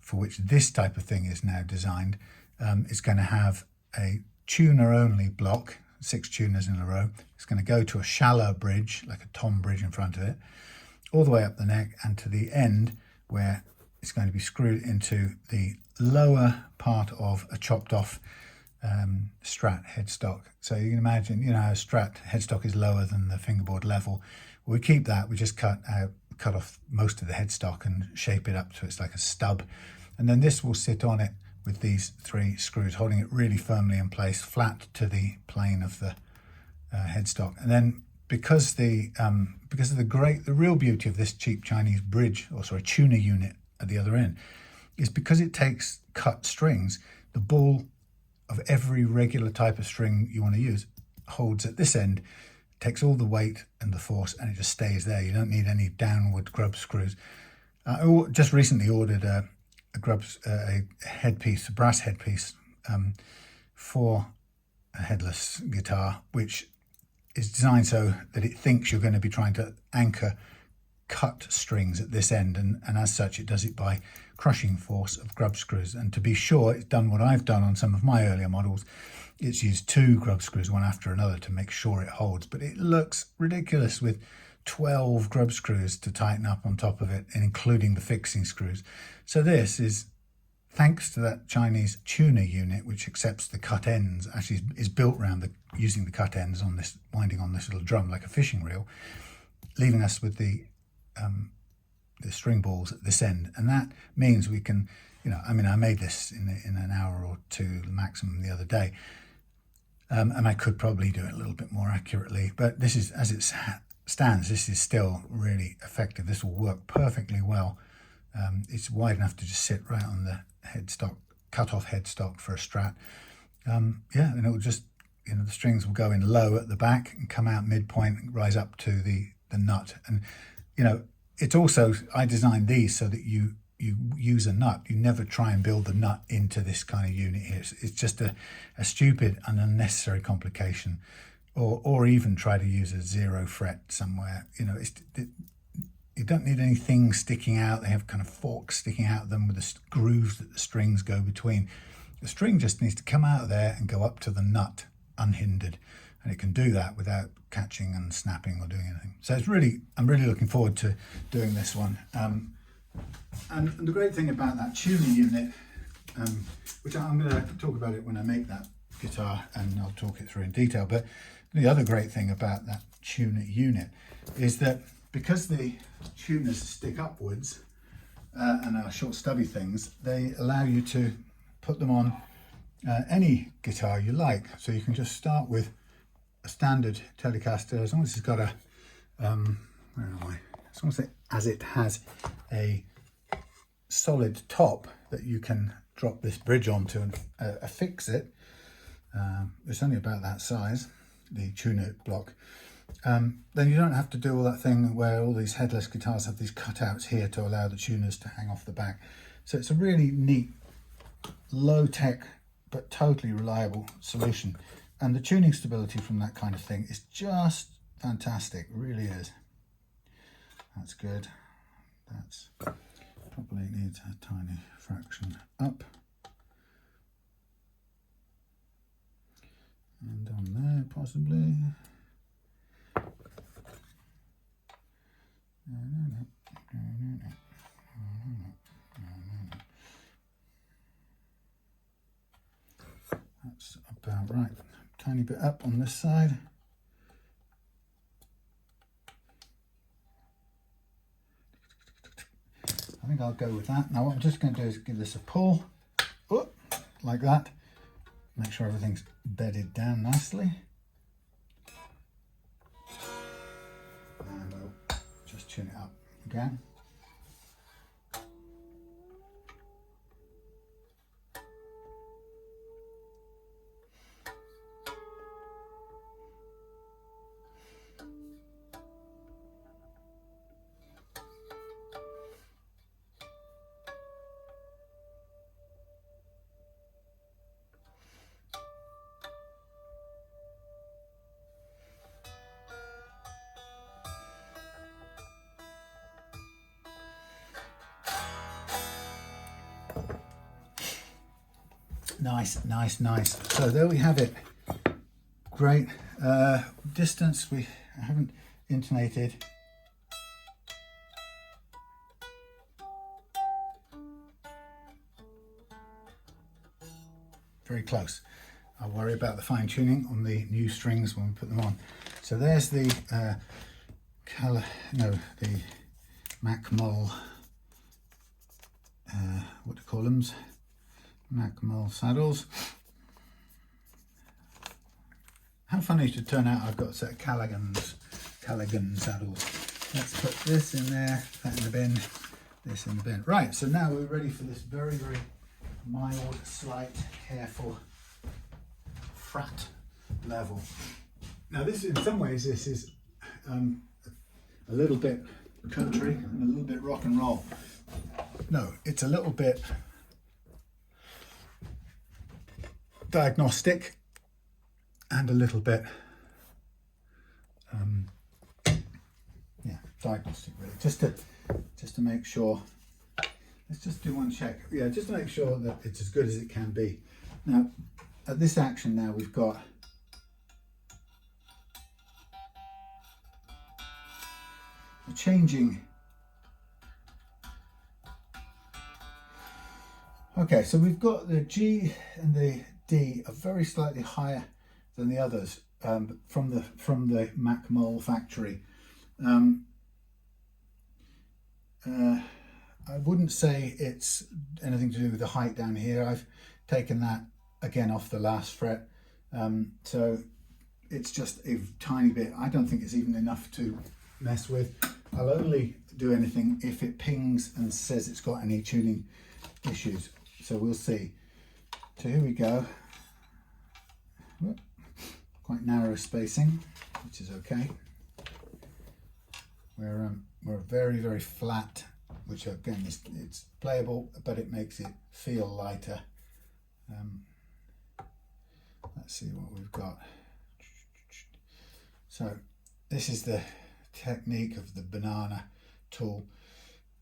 for which this type of thing is now designed, it's going to have a tuner only block, 6 tuners in a row. It's going to go to a shallow bridge, like a tom bridge in front of it, all the way up the neck and to the end, where it's going to be screwed into the lower part of a chopped off Strat headstock. So you can imagine, you know, how a Strat headstock is lower than the fingerboard level. We keep that, we just cut off most of the headstock and shape it up so it's like a stub. And then this will sit on it with these 3 screws, holding it really firmly in place, flat to the plane of the headstock. And then because of the real beauty of this cheap Chinese bridge, or sorry, tuner unit at the other end, is because it takes cut strings, the ball of every regular type of string you want to use holds at this end, takes all the weight and the force, and it just stays there. You don't need any downward grub screws. I just recently ordered a headpiece, a brass headpiece for a headless guitar, which is designed so that it thinks you're going to be trying to anchor cut strings at this end, and as such it does it by crushing force of grub screws. And to be sure, it's done what I've done on some of my earlier models. It's used 2 grub screws, one after another, to make sure it holds, but it looks ridiculous with 12 grub screws to tighten up on top of it, including the fixing screws. So this is, thanks to that Chinese tuner unit, which accepts the cut ends, actually is built around using the cut ends on this, winding on this little drum like a fishing reel, leaving us with the string balls at this end. And that means we can, I mean, I made this in an hour or 2 maximum the other day, and I could probably do it a little bit more accurately, but this is, as it stands, this is still really effective. This will work perfectly well. It's wide enough to just sit right on the headstock, cut off headstock for a Strat. Yeah, and it will just, the strings will go in low at the back and come out midpoint and rise up to the nut. And it's also, I designed these so that you use a nut. You never try and build the nut into this kind of unit here. It's just a stupid and unnecessary complication. Or even try to use a 0 fret somewhere. You don't need anything sticking out. They have kind of forks sticking out of them with the grooves that the strings go between. The string just needs to come out of there and go up to the nut unhindered, and it can do that without catching and snapping or doing anything. So I'm really looking forward to doing this one. And the great thing about that tuning unit, which I'm going to talk about it when I make that guitar, and I'll talk it through in detail, but the other great thing about that tuner unit is that because the tuners stick upwards and are short stubby things, they allow you to put them on any guitar you like. So you can just start with a standard Telecaster, as long as it's got a where am I? As it has a solid top that you can drop this bridge onto and affix it. It's only about that size, the tuner block. Then you don't have to do all that thing where all these headless guitars have these cutouts here to allow the tuners to hang off the back. So it's a really neat, low-tech but totally reliable solution. And the tuning stability from that kind of thing is just fantastic, it really is. That's good. That's probably needs a tiny fraction up. And on there, possibly. That's about right. Tiny bit up on this side. I think I'll go with that. Now what I'm just going to do is give this a pull, like that. Make sure everything's bedded down nicely. And we'll just tune it up again. Nice. So there we have it. Great distance. I haven't intonated. Very close. I'll worry about the fine tuning on the new strings when we put them on. So there's the the MacMull, what do you call them? MacMull saddles. How funny to turn out I've got a set of Callaham saddles. Let's put this in there, that in the bin, this in the bin. Right, so now we're ready for this very, very mild, slight, careful fret level. Now this, in some ways, this is a little bit country and a little bit rock and roll. no, it's a little bit diagnostic and a little bit, yeah, diagnostic really, just to make sure. Let's just do one check. Yeah, just to make sure that it's as good as it can be. Now, at this action now, we've got a changing. Okay, so we've got the G and the D are very slightly higher than the others from the MacMull factory. I wouldn't say it's anything to do with the height down here. I've taken that again off the last fret, so it's just a tiny bit. I don't think it's even enough to mess with. I'll only do anything if it pings and says it's got any tuning issues, so we'll see. So here we go. Whoop. Quite narrow spacing, which is okay. We're very, very flat, which again it's playable, but it makes it feel lighter. Let's see what we've got. So this is the technique of the banana tool.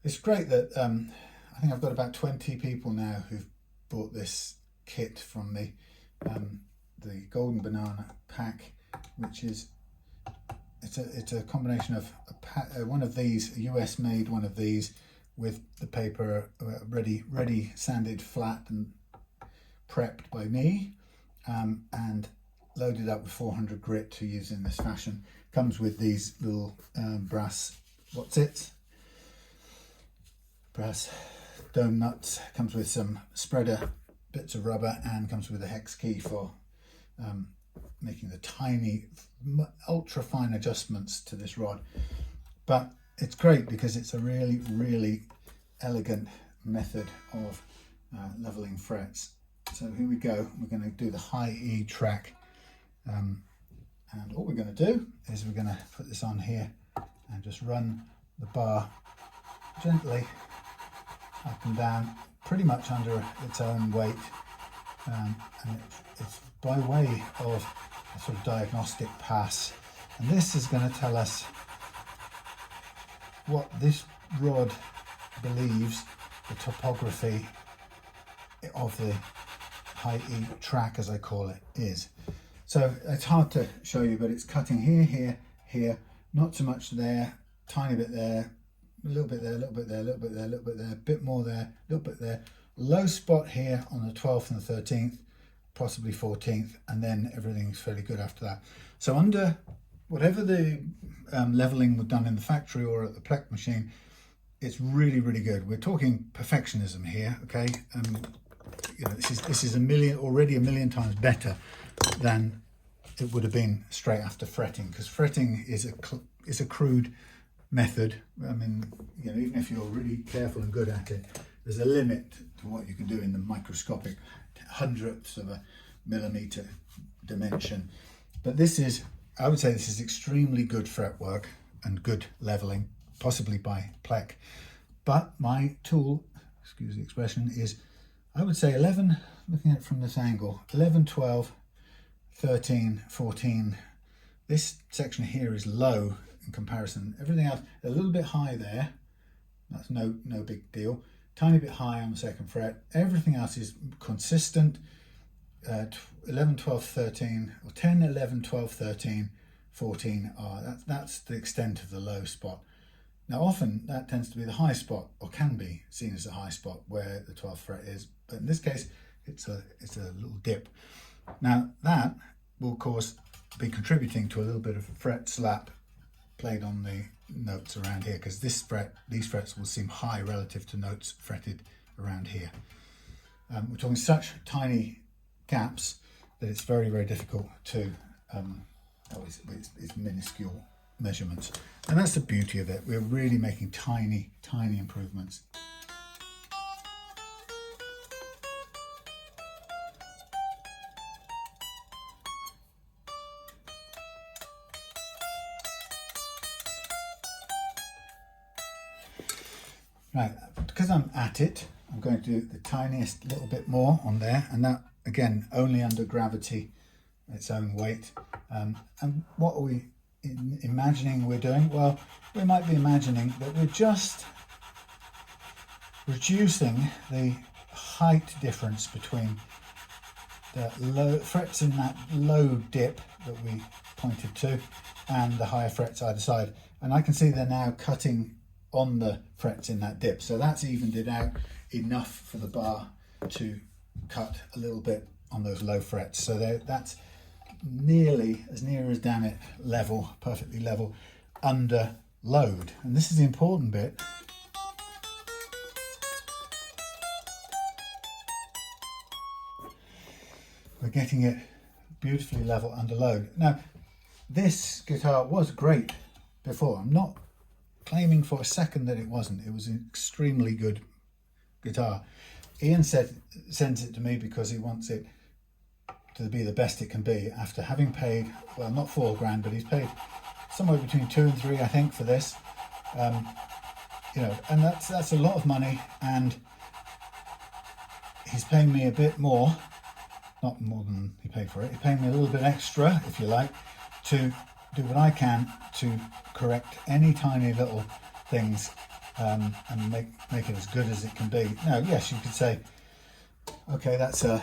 It's great that I think I've got about 20 people now who've bought this kit from me, the golden banana pack, which is it's a combination of one of these, a US made one of these, with the paper ready sanded flat and prepped by me, and loaded up with 400 grit to use in this fashion. Comes with these little brass brass dome nuts. Comes with some spreader bits of rubber, and comes with a hex key for making the tiny ultra fine adjustments to this rod. But it's great because it's a really, really elegant method of leveling frets. So here we go. We're going to do the high E track, and all we're going to do is we're going to put this on here and just run the bar gently up and down, pretty much under its own weight, and it's by way of a sort of diagnostic pass. And this is going to tell us what this rod believes the topography of the high E track, as I call it, is. So it's hard to show you, but it's cutting here, here, here, not so much there, tiny bit there, a little bit there, a little bit there, a little bit there, a little bit there, a bit more there, a little bit there, low spot here on the 12th and the 13th, possibly 14th, and then everything's fairly good after that. So under whatever the leveling was done in the factory or at the Plek machine, it's really, really good. We're talking perfectionism here, okay? You know, this is already a million times better than it would have been straight after fretting, because fretting is a crude method. I mean, you know, even if you're really careful and good at it, there's a limit to what you can do in the microscopic hundredths of a millimeter dimension. But this is, I would say, this is extremely good fretwork and good leveling, possibly by Plek. But my tool, excuse the expression, is, I would say 11, looking at it from this angle, 11, 12, 13, 14. This section here is low in comparison. Everything else, a little bit high there. That's no big deal. Tiny bit high on the second fret. Everything else is consistent. 11, 12, 13, or 10, 11, 12, 13, 14 are, that's the extent of the low spot. Now often that tends to be the high spot, or can be seen as a high spot where the 12th fret is, but in this case it's a little dip. Now that will of course be contributing to a little bit of fret slap played on the notes around here, because these frets will seem high relative to notes fretted around here. We're talking such tiny gaps that it's very, very difficult to, it's minuscule measurements. And that's the beauty of it. We're really making tiny, tiny improvements. Right, because I'm at it, I'm going to do the tiniest little bit more on there, and that again only under gravity, its own weight. And what are we imagining we're doing? Well, we might be imagining that we're just reducing the height difference between the low frets in that low dip that we pointed to and the higher frets either side. And I can see they're now cutting on the frets in that dip. So that's evened it out enough for the bar to cut a little bit on those low frets. So that's nearly, as near as damn it, level, perfectly level under load. And this is the important bit. We're getting it beautifully level under load. Now, this guitar was great before. I'm not claiming for a second that it wasn't. It was an extremely good guitar. Ian sent it to me because he wants it to be the best it can be after having paid, well, not $4 grand, but he's paid somewhere between 2 and 3, I think, for this. You know, and that's a lot of money, and he's paying me a bit more. Not more than he paid for it. He's paying me a little bit extra, if you like, to do what I can to correct any tiny little things and make it as good as it can be. Now, yes, you could say, okay, that's a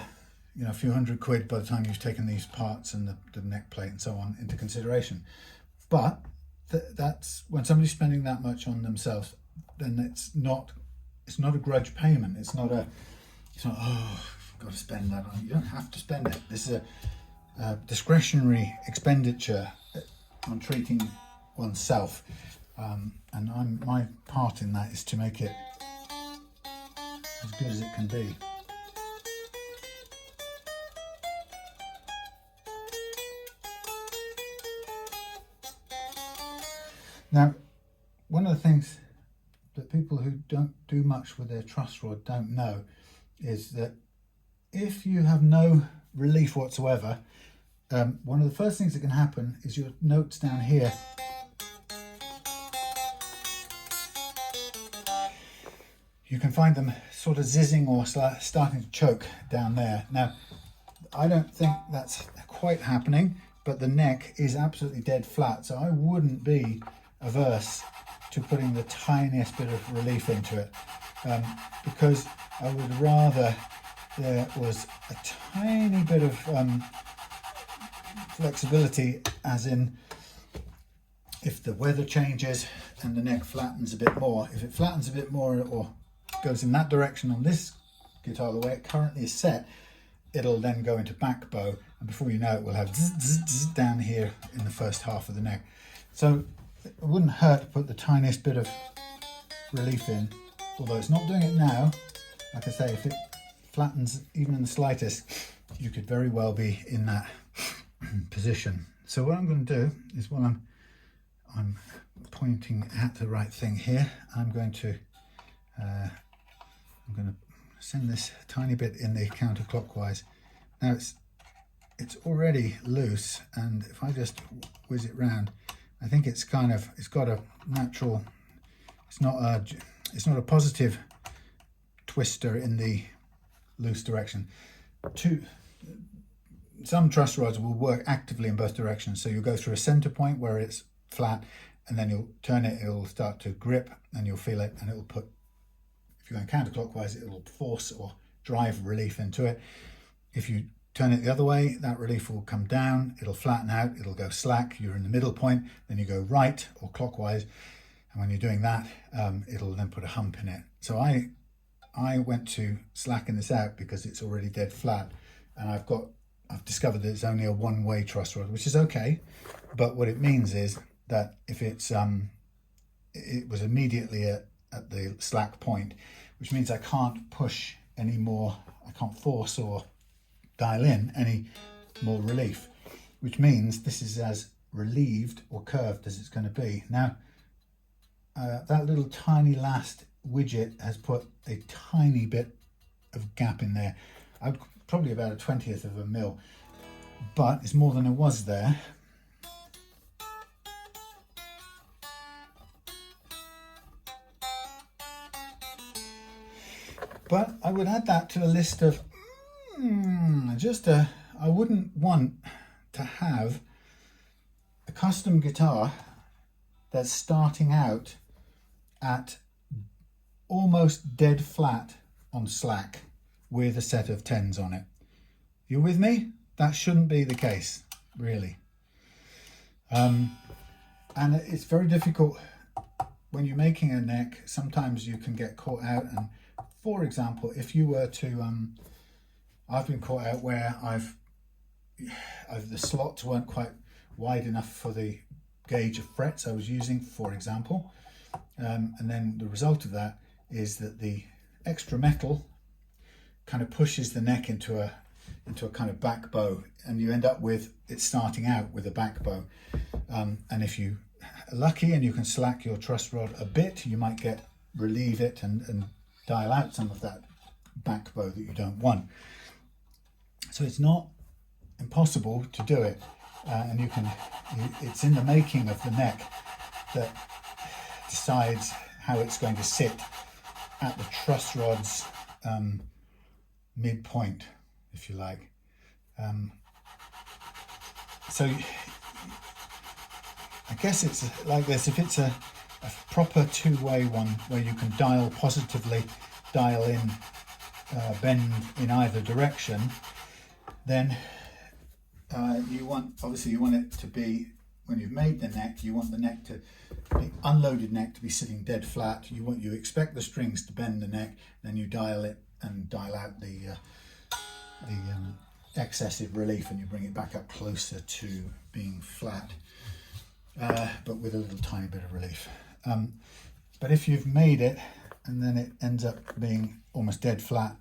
few £100 by the time you've taken these parts and the neck plate and so on into consideration. But that's when somebody's spending that much on themselves, then it's not a grudge payment. It's not oh, got to spend that on. You don't have to spend it. This is a discretionary expenditure on treating oneself, and my part in that is to make it as good as it can be. Now, one of the things that people who don't do much with their truss rod don't know is that if you have no relief whatsoever, one of the first things that can happen is your notes down here you can find them sort of zizzing or starting to choke down there. Now, I don't think that's quite happening, but the neck is absolutely dead flat, so I wouldn't be averse to putting the tiniest bit of relief into it, because I would rather there was a tiny bit of flexibility, as in if the weather changes and the neck flattens a bit more, if it flattens a bit more or goes in that direction on this guitar the way it currently is set, it'll then go into back bow, and before you know it, we'll have zzz, zzz, zzz down here in the first half of the neck. So it wouldn't hurt to put the tiniest bit of relief in, although it's not doing it now. Like I say, if it flattens even in the slightest, you could very well be in that position. So what I'm going to do is, while I'm pointing at the right thing here, I'm going to send this tiny bit in the counterclockwise. Now it's already loose, and if I just whiz it round, I think it's got a natural, it's not a positive twister in the loose direction. Some truss rods will work actively in both directions, so you'll go through a center point where it's flat, and then you'll turn it, it'll start to grip, and you'll feel it, and it'll put, if you're going counterclockwise, it'll force or drive relief into it. If you turn it the other way, that relief will come down, it'll flatten out, it'll go slack, you're in the middle point, then you go right or clockwise, and when you're doing that, it'll then put a hump in it. So I went to slacken this out because it's already dead flat, and I've discovered that it's only a one-way truss rod, which is okay, but what it means is that if it was immediately at the slack point, which means I can't push any more, I can't force or dial in any more relief, which means this is as relieved or curved as it's going to be. Now, that little tiny last widget has put a tiny bit of gap in there. Probably about a 20th of a mil, but it's more than it was there. But I would add that to the list of I wouldn't want to have a custom guitar that's starting out at almost dead flat on slack with a set of 10s on it. You with me? That shouldn't be the case, really. And it's very difficult when you're making a neck. Sometimes you can get caught out, and for example, if you were to I've been caught out where the slots weren't quite wide enough for the gauge of frets I was using, for example, and then the result of that is that the extra metal kind of pushes the neck into a kind of back bow, and you end up with it starting out with a back bow. And if you are lucky and you can slack your truss rod a bit, you might relieve it and dial out some of that back bow that you don't want. So it's not impossible to do it, and it's in the making of the neck that decides how it's going to sit at the truss rod's midpoint, if you like. So I guess it's like this. If it's a proper two-way one where you can positively dial in, bend in either direction, then you want it to be, when you've made the neck, you want the unloaded neck to be sitting dead flat. You expect the strings to bend the neck, then you dial it and dial out the excessive relief, and you bring it back up closer to being flat, but with a little tiny bit of relief. But if you've made it and then it ends up being almost dead flat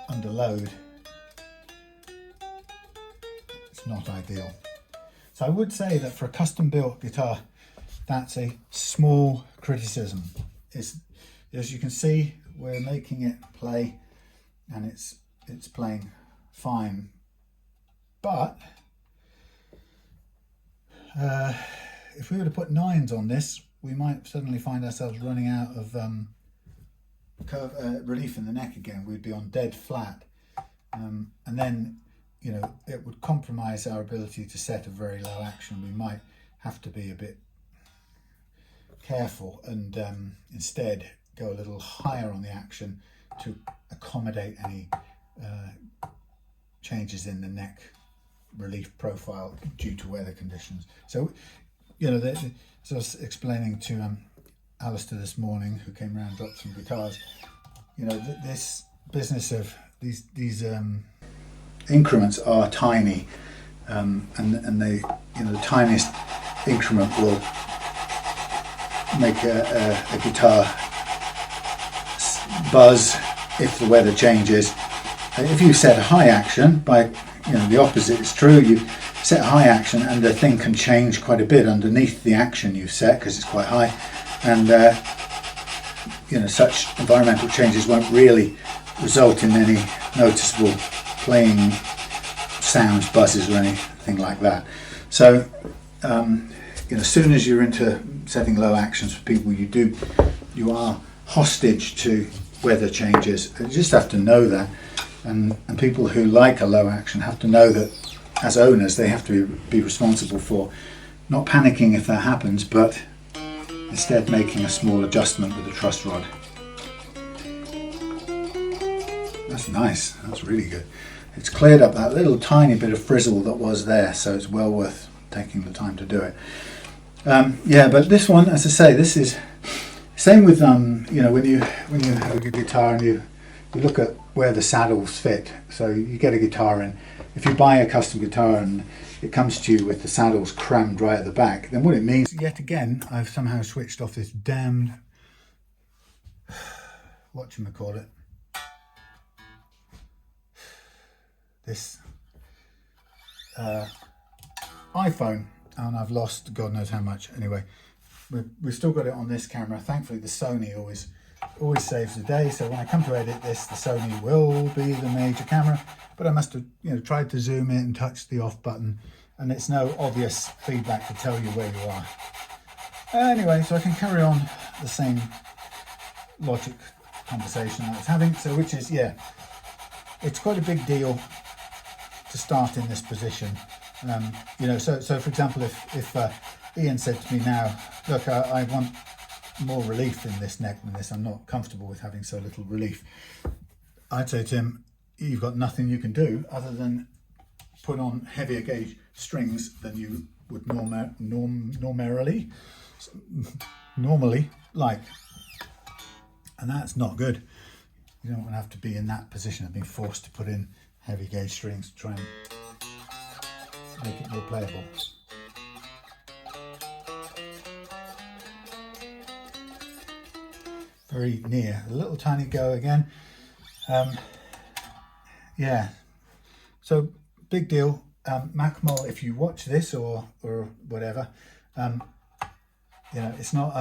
under load, it's not ideal. So I would say that for a custom built guitar, that's a small criticism. As you can see, we're making it play, and it's playing fine, but if we were to put 9s on this, we might suddenly find ourselves running out of relief in the neck again. We'd be on dead flat, and then it would compromise our ability to set a very low action. We might have to be a bit careful and instead go a little higher on the action to accommodate any changes in the neck relief profile due to weather conditions. So, as I was explaining to Alistair this morning, who came around and dropped some guitars, this business of these increments are tiny, and they, the tiniest increment will make a guitar buzz if the weather changes. If you set a high action, the opposite is true. You set a high action and the thing can change quite a bit underneath the action you set because it's quite high, and such environmental changes won't really result in any noticeable playing sounds, buzzes, or anything like that. So as soon as you're into setting low actions for people, you are hostage to weather changes. You just have to know that, and people who like a low action have to know that as owners they have to be responsible for not panicking if that happens, but instead making a small adjustment with the truss rod. That's nice, that's really good. It's cleared up that little tiny bit of frizzle that was there, so it's well worth taking the time to do it. But this one, as I say, this is same with when you have a good guitar and you look at where the saddles fit. So you get a guitar, and if you buy a custom guitar and it comes to you with the saddles crammed right at the back, then what it means, yet again, I've somehow switched off this damned whatchamacallit, this iPhone, and I've lost God knows how much. Anyway, we've still got it on this camera. Thankfully the Sony always saves the day, so when I come to edit this, the Sony will be the major camera, but I must have tried to zoom in and touch the off button, and it's no obvious feedback to tell you where you are. Anyway, so I can carry on the same logic conversation I was having. So which is, yeah, it's quite a big deal to start in this position. You know, so for example, if Ian said to me now, look, I want more relief in this neck than this, I'm not comfortable with having so little relief, I'd say to him, you've got nothing you can do other than put on heavier gauge strings than you would normally like, and that's not good. You don't want to have to be in that position of being forced to put in heavy gauge strings to try and make it more playable. Very near, a little tiny go again. Yeah, so big deal. MacMull, if you watch this or whatever, you know, it's not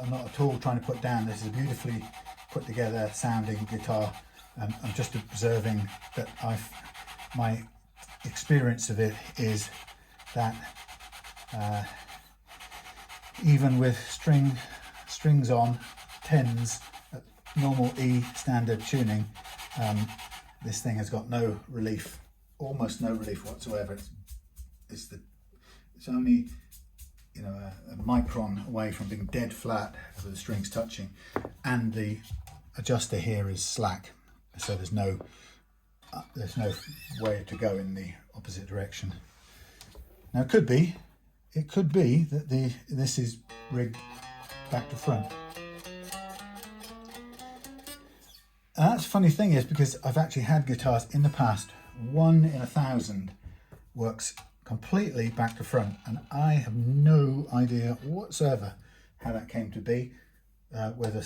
not at all trying to put down. This is a beautifully put together sounding guitar. I'm just observing that my experience of it is that even with strings on, tens, at normal E standard tuning, this thing has got no relief, almost no relief whatsoever. It's only, you know, a micron away from being dead flat with the strings touching, and the adjuster here is slack, so there's no way to go in the opposite direction. Now it could be that this is rigged back to front. And that's the funny thing is, because I've actually had guitars in the past, 1 in 1,000 works completely back to front, and I have no idea whatsoever how that came to be, whether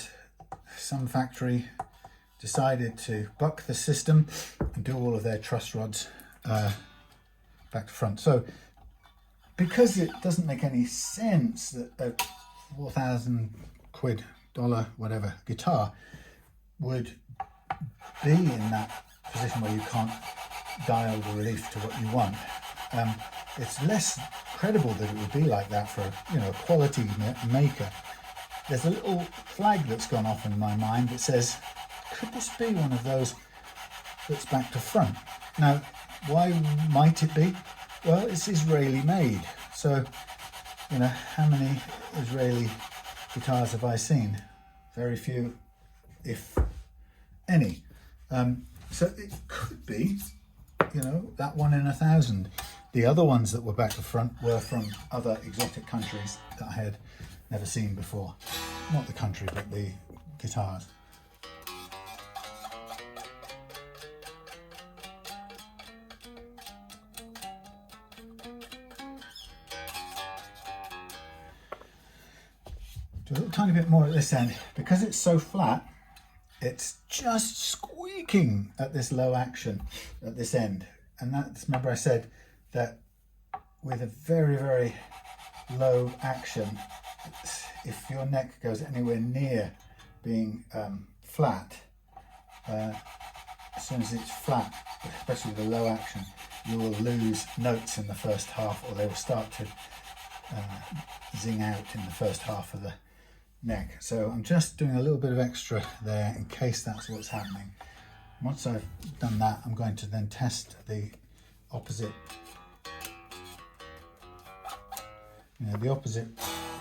some factory decided to buck the system and do all of their truss rods back to front. So because it doesn't make any sense that a 4,000 quid, dollar, whatever guitar would be in that position where you can't dial the relief to what you want, it's less credible that it would be like that for, you know, a quality maker. There's a little flag that's gone off in my mind that says, could this be one of those that's back to front? Now, why might it be? Well, it's Israeli made, so, you know, how many Israeli guitars have I seen? Very few, if any. So it could be, you know, that 1 in 1,000. The other ones that were back to front were from other exotic countries that I had never seen before. Not the country, but the guitars. Do a little tiny bit more at this end. Because it's so flat, it's just squeaking at this low action at this end. And that's, remember I said that with a very, very low action, if your neck goes anywhere near being flat, as soon as it's flat, especially with a low action, you will lose notes in the first half, or they will start to zing out in the first half of the neck. So I'm just doing a little bit of extra there in case that's what's happening. Once I've done that, I'm going to then test the opposite, the opposite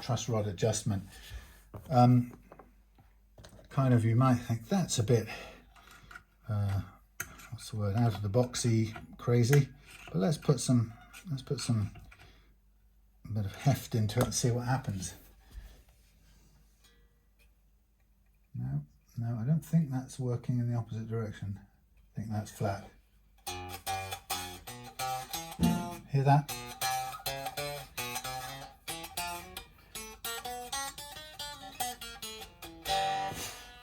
truss rod adjustment. Kind of, you might think that's a bit what's the word, out of the boxy, crazy, but let's put a bit of heft into it and see what happens. No, I don't think that's working in the opposite direction. I think that's flat. Hear that?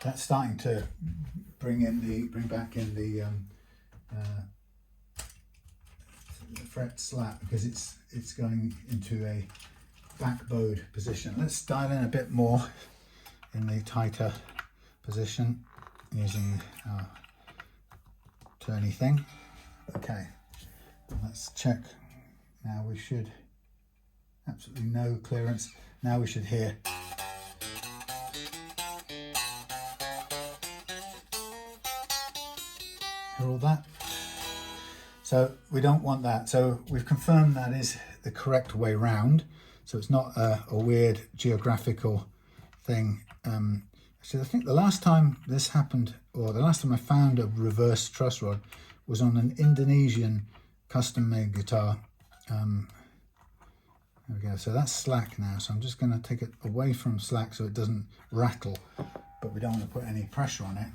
That's starting to bring back in the fret slap, because it's going into a back bowed position. Let's dial in a bit more in the tighter position using our turny thing. Okay, let's check. Now we should, absolutely no clearance. Now we should hear. for all that. So we don't want that. So we've confirmed that is the correct way round. So it's not a weird geographical thing. Actually, I think the last time this happened, or the last time I found a reverse truss rod, was on an Indonesian custom-made guitar. There we go. So that's slack now. So I'm just going to take it away from slack so it doesn't rattle, but we don't want to put any pressure on it.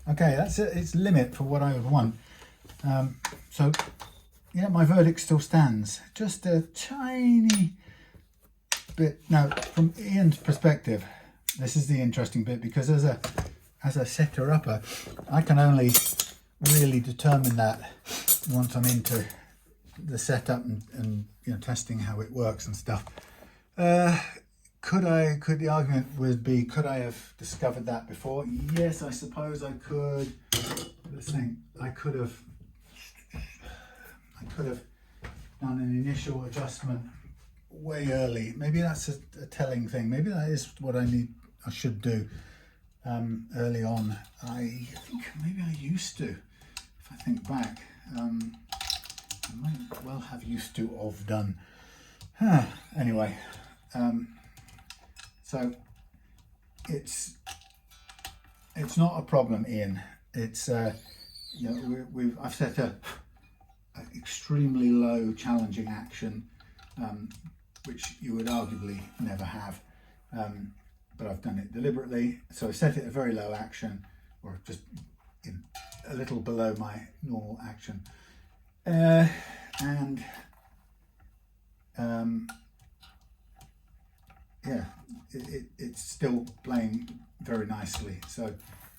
Okay, that's its limit for what I would want. So, yeah, my verdict still stands. Just a tiny bit. Now, from Ian's perspective, this is the interesting bit, because as a setter-upper, I can only really determine that once I'm into the setup and you know, testing how it works and stuff. Could the argument would be, could I have discovered that before? Yes, I suppose I could. Let's think. I could have done an initial adjustment way early. Maybe that's a telling thing. Maybe that is what I should do early on. I think maybe I used to, if I think back. I might well have used to have done. Anyway. So it's not a problem, Ian. It's you know, I've set a extremely low challenging action, which you would arguably never have, but I've done it deliberately. So I set it a very low action, or just a little below my normal action, and yeah, it's still playing very nicely. So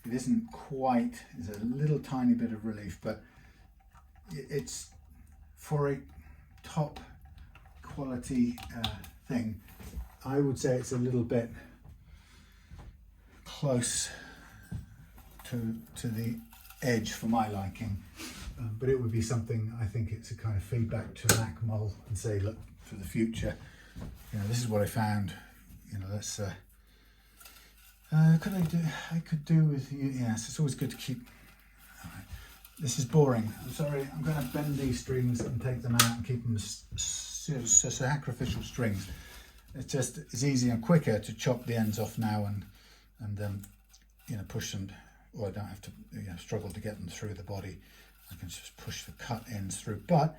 it isn't quite, there's a little tiny bit of relief, but it's for a top quality thing. I would say it's a little bit close to the edge for my liking, but it would be something, I think it's a kind of feedback to MacMull and say, look, for the future, you know, this is what I found. You know, that's I could do with you. Yes, it's always good to keep. All right. This is boring. I'm sorry. I'm going to bend these strings and take them out and keep them as sacrificial strings. It's easier and quicker to chop the ends off now and you know, push them, or I don't have to, you know, struggle to get them through the body. I can just push the cut ends through, but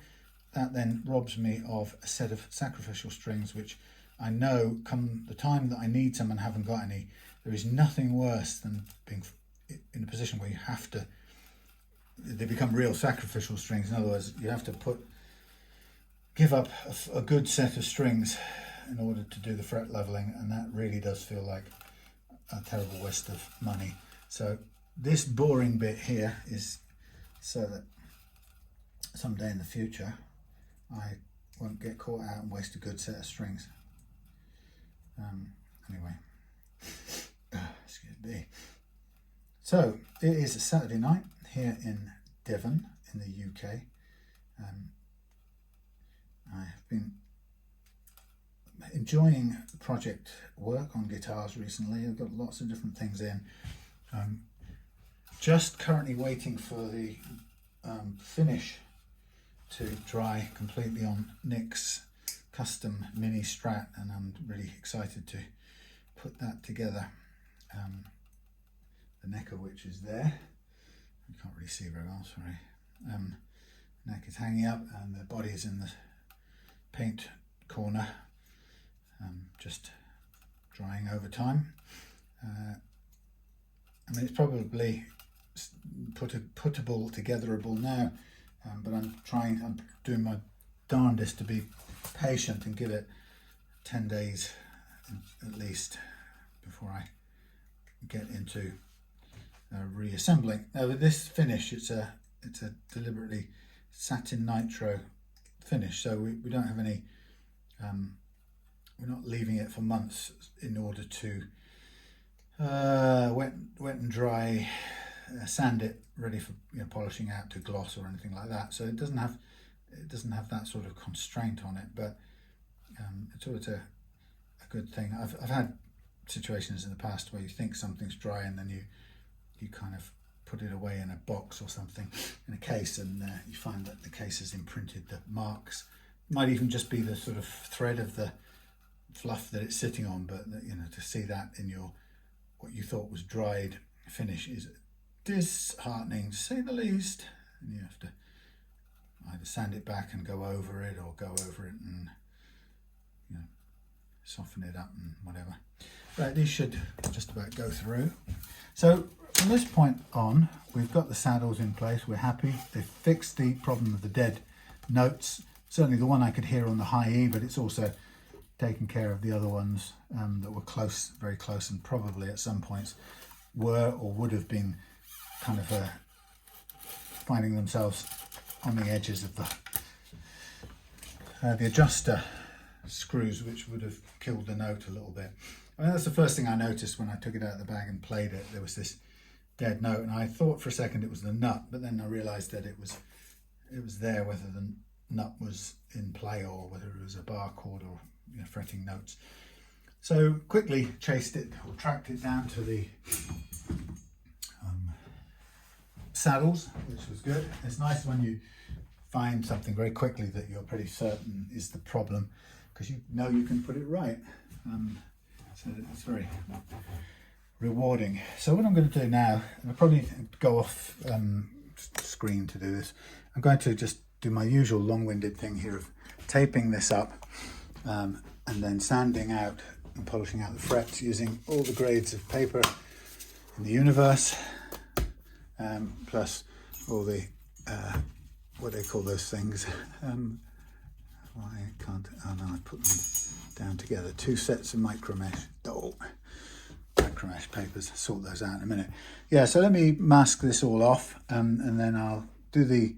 that then robs me of a set of sacrificial strings, which I know come the time that I need some and haven't got any, there is nothing worse than being in a position where you have to, they become real sacrificial strings. In other words, you have to give up a good set of strings in order to do the fret leveling, and that really does feel like a terrible waste of money. So this boring bit here is so that someday in the future I won't get caught out and waste a good set of strings. Anyway, excuse me. So it is a Saturday night here in Devon in the UK. I have been enjoying project work on guitars recently. I've got lots of different things in. Just currently waiting for the finish to dry completely on Nick's custom mini Strat, and I'm really excited to put that together. The neck of which is there. You can't really see very well, sorry. Neck is hanging up and the body is in the paint corner, just drying over time. I mean, it's probably puttable, togetherable now, but I'm doing my darndest to be patient and give it 10 days at least before I get into reassembling. Now with this finish, it's a deliberately satin nitro finish, so we don't have any, we're not leaving it for months in order to wet and dry, sand it ready for, you know, polishing out to gloss or anything like that. So it doesn't have that sort of constraint on it, but It's always a good thing. I've had situations in the past where you think something's dry and then you kind of put it away in a box or something, in a case, and you find that the case has imprinted the marks. It might even just be the sort of thread of the fluff that it's sitting on, but you know, to see that in your what you thought was dried finish is disheartening, to say the least. And you have to either sand it back and go over it, or go over it and, you know, soften it up and whatever. Right, these should just about go through. So from this point on, we've got the saddles in place. We're happy. They've fixed the problem of the dead notes. Certainly the one I could hear on the high E, but it's also taken care of the other ones that were close, very close, and probably at some points were or would have been kind of finding themselves on the edges of the adjuster screws, which would have killed the note a little bit. I mean, that's the first thing I noticed when I took it out of the bag and played it. There was this dead note, and I thought for a second it was the nut, but then I realised that it was there, whether the nut was in play or whether it was a bar chord or, you know, fretting notes. So quickly chased it or tracked it down to the saddles, which was good. It's nice when you find something very quickly that you're pretty certain is the problem, because you know you can put it right. So it's very rewarding. So what I'm going to do now, I'll probably go off screen to do this. I'm going to just do my usual long-winded thing here of taping this up and then sanding out and polishing out the frets using all the grades of paper in the universe, plus all the what do they call those things? Why can't, oh no, I put them down together. 2 sets of micromesh. Oh, micromesh papers. Sort those out in a minute. Yeah, so let me mask this all off, and then I'll do the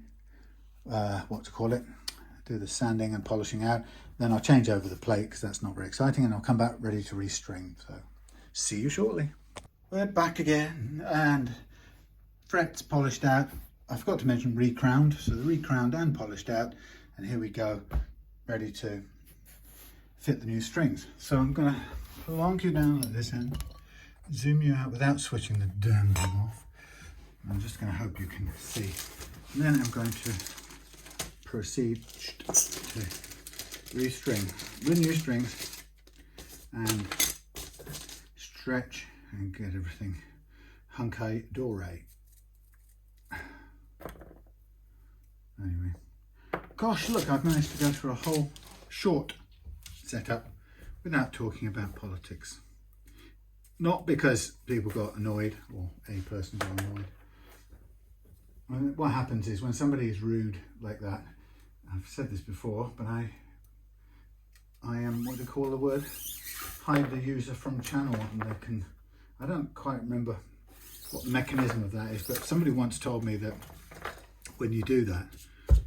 do the sanding and polishing out. Then I'll change over the plate, because that's not very exciting, and I'll come back ready to restring. So see you shortly. We're back again, and frets polished out. I forgot to mention recrowned, so the recrowned and polished out, and here we go, ready to fit the new strings. So I'm going to plonk you down at this end, zoom you out without switching the damn thing off. I'm just going to hope you can see. And then I'm going to proceed to restring with new strings and stretch and get everything hunky dory. Anyway, gosh, look, I've managed to go through a whole short setup without talking about politics. Not because people got annoyed, or a person got annoyed. I mean, what happens is when somebody is rude like that, I've said this before, but I am, what do you call the word? Hide the user from channel, and they can, I don't quite remember what the mechanism of that is, but somebody once told me that when you do that,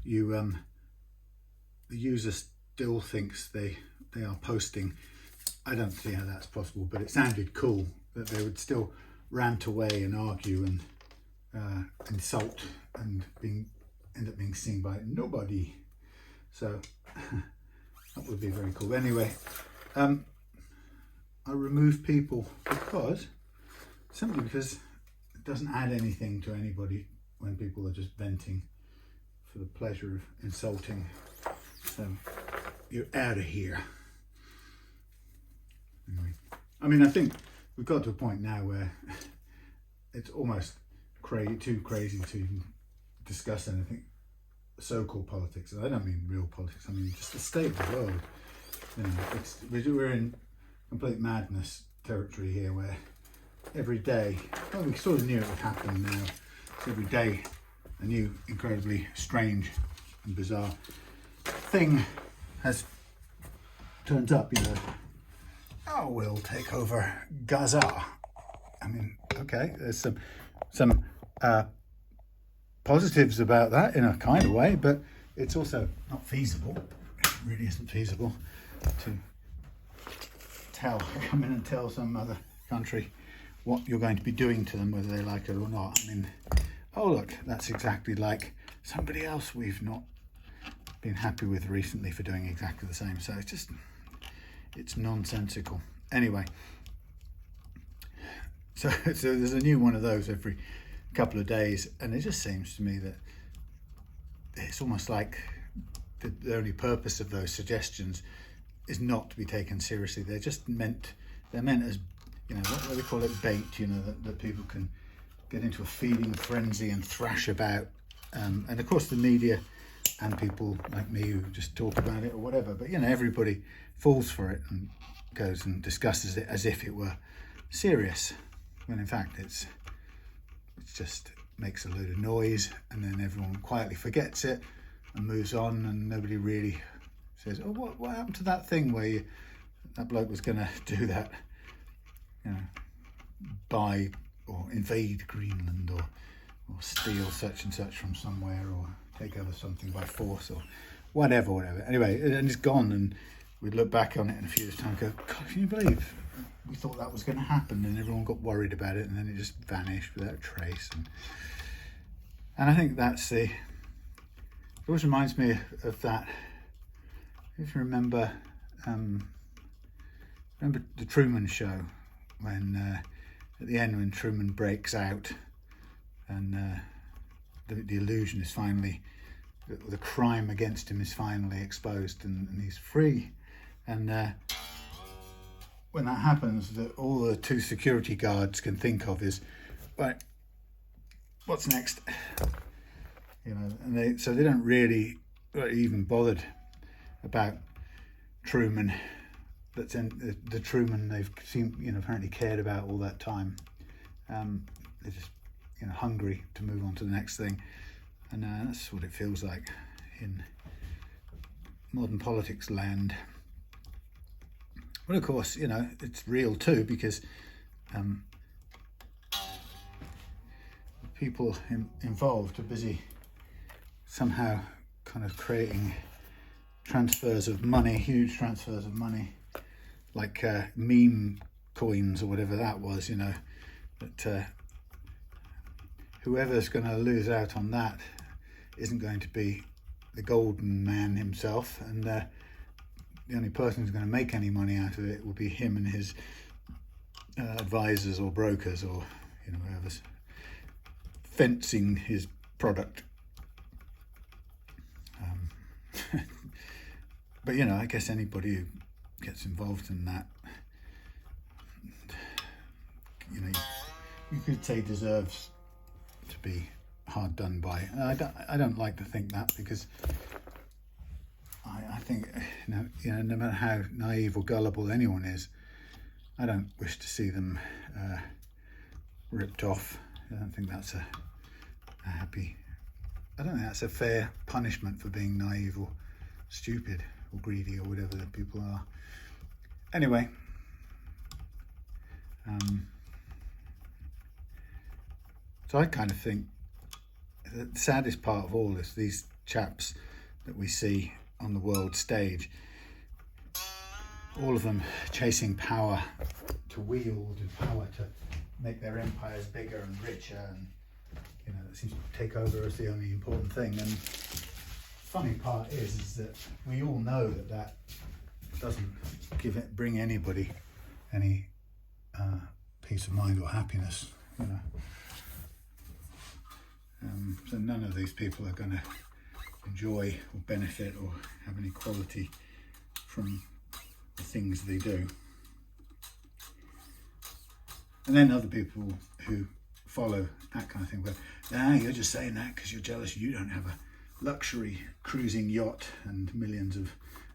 you the user still thinks they are posting. I don't see how that's possible, but it sounded cool that they would still rant away and argue and insult and end up being seen by nobody. So that would be very cool. Anyway, I remove people simply because it doesn't add anything to anybody when people are just venting for the pleasure of insulting. So you're out of here. Anyway, I mean, I think we've got to a point now where it's almost too crazy to even discuss anything so-called politics. And I don't mean real politics, I mean just the state of the world. You know, we're in complete madness territory here, where every day, well, we sort of knew it would happen now. So every day a new incredibly strange and bizarre thing turns up, you know. Oh, we'll take over Gaza. I mean, okay, there's some positives about that in a kind of way, but it's also not feasible. It really isn't feasible to come in and tell some other country what you're going to be doing to them, whether they like it or not. I mean, oh look, that's exactly like somebody else we've not been happy with recently for doing exactly the same. So it's just it's nonsensical. Anyway, so there's a new one of those every couple of days, and it just seems to me that it's almost like the only purpose of those suggestions is not to be taken seriously. They're meant as, you know, what do they call it, bait, you know, that people can get into a feeding frenzy and thrash about, and of course the media and people like me who just talk about it or whatever, but you know, everybody falls for it and goes and discusses it as if it were serious, when in fact it's just makes a load of noise, and then everyone quietly forgets it and moves on, and nobody really says, oh, what happened to that thing where that bloke was going to do that, you know, buy or invade Greenland or steal such and such from somewhere or take over something by force or whatever. Anyway, and it's gone, and we'd look back on it in a few years' time and go, God, can you believe we thought that was going to happen, and everyone got worried about it, and then it just vanished without a trace. And I think it always reminds me of that. If you remember the Truman Show, when at the end when Truman breaks out and the illusion is finally, the crime against him is finally exposed, and he's free, and when that happens, all the two security guards can think of is, right, what's next? You know, and they don't really even bothered about Truman. That's in the Truman they've seen, you know, apparently cared about all that time. They're just, you know, hungry to move on to the next thing, and that's what it feels like in modern politics land. Well, of course, you know, it's real too, because people involved are busy somehow kind of creating transfers of money, huge transfers of money, like meme coins or whatever that was, you know, that whoever's going to lose out on that isn't going to be the golden man himself, and the only person who's going to make any money out of it will be him and his advisors or brokers, or, you know, whoever's fencing his product. But you know, I guess anybody who gets involved in that, you know, you could say deserves to be hard done by. I don't like to think that, because I think, you know, no matter how naive or gullible anyone is, I don't wish to see them ripped off. I don't think that's a fair punishment for being naive or stupid or greedy or whatever the people are. Anyway, so I kind of think the saddest part of all is these chaps that we see on the world stage, all of them chasing power to wield and power to make their empires bigger and richer, and you know, that seems to take over as the only important thing. And the funny part is that we all know that doesn't bring anybody any peace of mind or happiness, you know. So none of these people are going to enjoy or benefit or have any quality from the things they do. And then other people who follow that kind of thing, but you're just saying that because you're jealous you don't have a luxury cruising yacht and millions of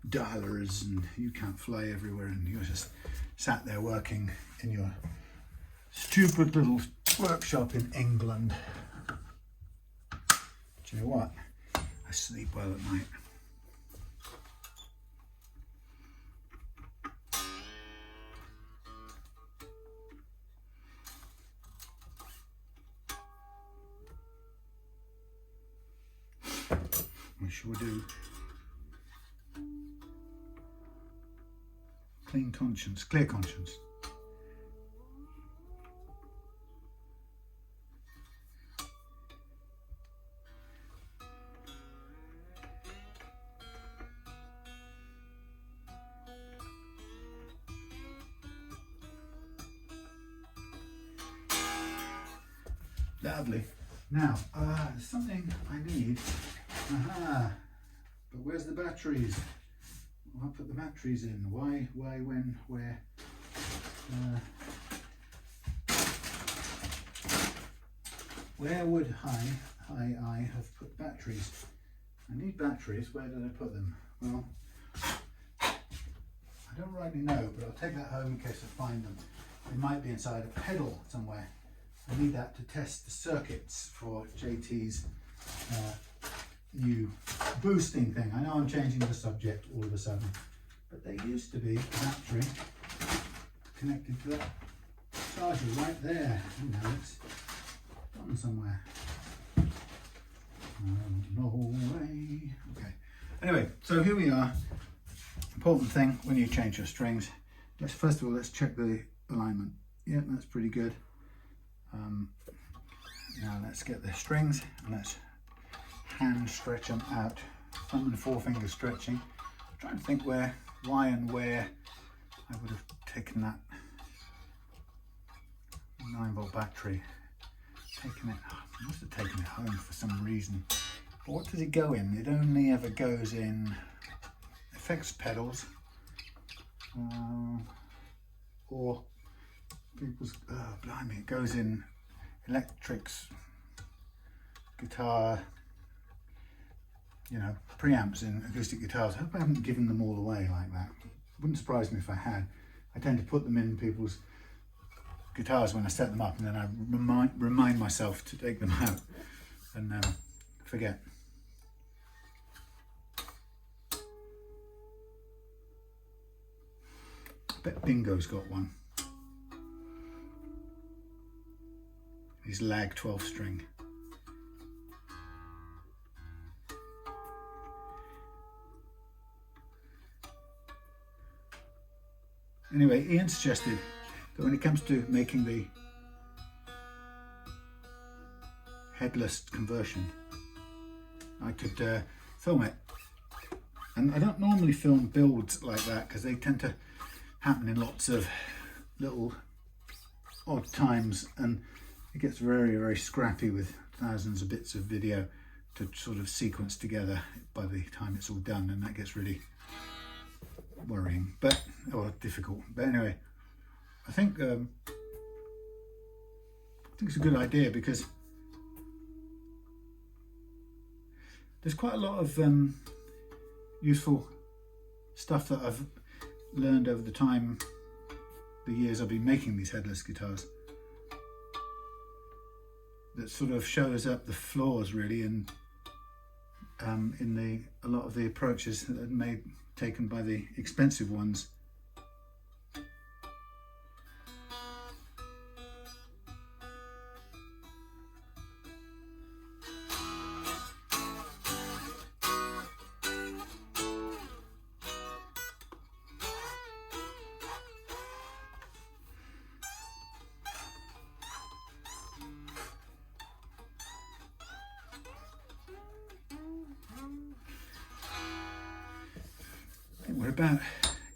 dollars, and you can't fly everywhere, and you're just sat there working in your stupid little workshop in England. Do you know what? I sleep well at night. I sure do. Clean conscience, clear conscience. lovely. Now, there's something I need. Aha! But where's the batteries? I'll put the batteries in. Why, when, where? Where would I have put batteries? I need batteries. Where did I put them? Well, I don't rightly know, but I'll take that home in case I find them. They might be inside a pedal somewhere. I need that to test the circuits for JT's new boosting thing. I know I'm changing the subject all of a sudden, but there used to be a battery connected to that charger right there. You know, it's gone somewhere. No way. Okay. Anyway, so here we are. Important thing when you change your strings. First of all, let's check the alignment. Yeah, that's pretty good. Now let's get the strings and let's hand stretch them out. Thumb and forefinger stretching. I'm trying to think why and where I would have taken that 9-volt battery. I must have taken it home for some reason. But what does it go in? It only ever goes in effects pedals or people's, blimey, it goes in electrics, guitar, you know, preamps in acoustic guitars. I hope I haven't given them all away like that. It wouldn't surprise me if I had. I tend to put them in people's guitars when I set them up, and then I remind myself to take them out and forget. I bet Bingo's got one. His lag 12 string. Anyway, Ian suggested that when it comes to making the headless conversion, I could film it. And I don't normally film builds like that because they tend to happen in lots of little odd times, and it gets very, very scrappy with thousands of bits of video to sort of sequence together by the time it's all done, and that gets really worrying, or difficult. But anyway, I think it's a good idea because there's quite a lot of useful stuff that I've learned over the years I've been making these headless guitars, that sort of shows up the flaws really in a lot of the approaches that are taken by the expensive ones. I think we're about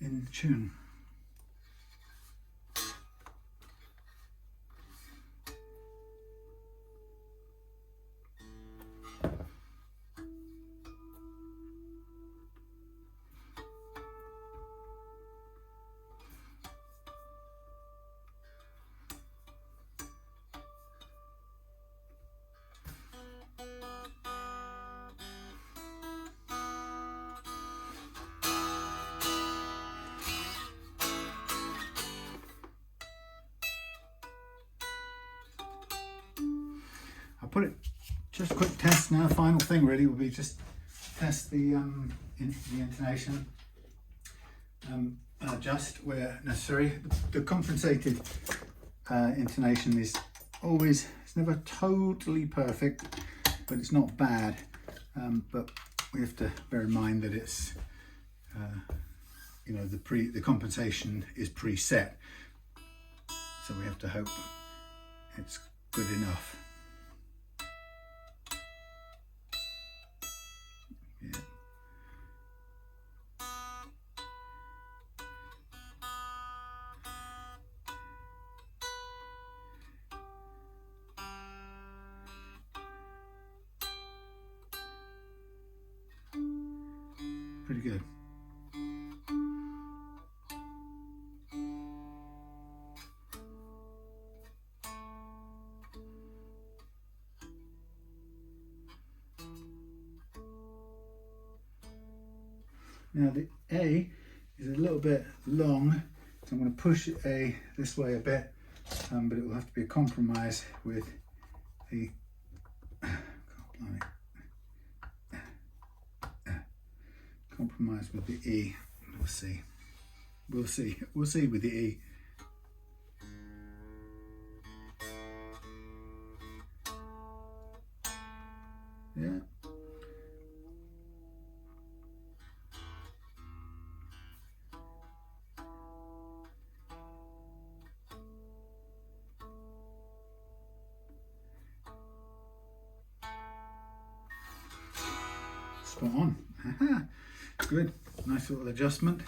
in tune. I'll put it, just a quick test now. Final thing really will be just test the intonation and adjust where necessary. The compensated intonation is always, it's never totally perfect, but it's not bad. But we have to bear in mind that it's, you know, the compensation is preset, so we have to hope it's good enough. Yeah. pretty good. Now the A is a little bit long, so I'm going to push A this way a bit, but it will have to be a compromise with the compromise with the E. We'll see. We'll see. We'll see with the E. Yeah. Spot on. Good. Nice little adjustment.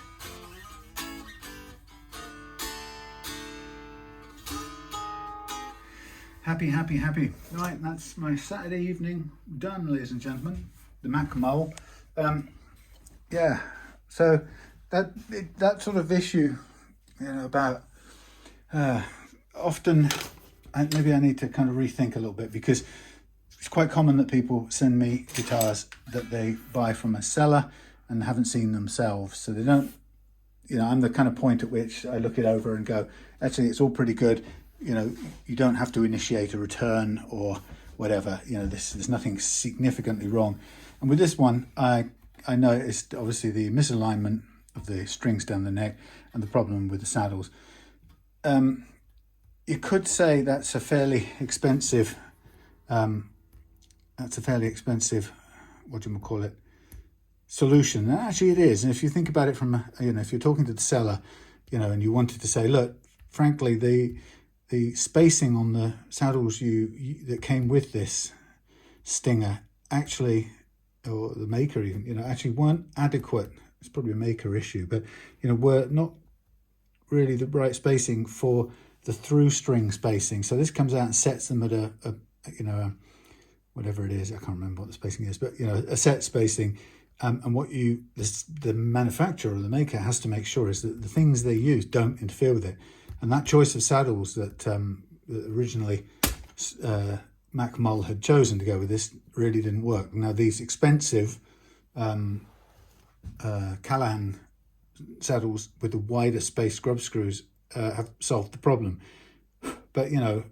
Happy, happy, happy. Right, that's my Saturday evening done, ladies and gentlemen. The MacMull. Yeah, so that sort of issue, you know, about often, maybe I need to kind of rethink a little bit, because it's quite common that people send me guitars that they buy from a seller and haven't seen themselves. So they don't, you know, I'm the kind of point at which I look it over and go, actually, it's all pretty good. You know, you don't have to initiate a return or whatever. You know, there's nothing significantly wrong. And with this one, I noticed obviously the misalignment of the strings down the neck and the problem with the saddles. You could say that's a fairly expensive, what do you call it, solution. And actually it is. And if you think about it from, you know, if you're talking to the seller, you know, and you wanted to say, look, frankly, the spacing on the saddles that came with this Stinger actually, or the maker even, you know, actually weren't adequate. It's probably a maker issue, but, you know, were not really the right spacing for the through string spacing. So this comes out and sets them at a whatever it is, I can't remember what the spacing is, but, you know, a set spacing. And what the manufacturer or the maker has to make sure is that the things they use don't interfere with it. And that choice of saddles that originally MacMull had chosen to go with this really didn't work. Now these expensive Callaham saddles with the wider space scrub screws have solved the problem. But, you know,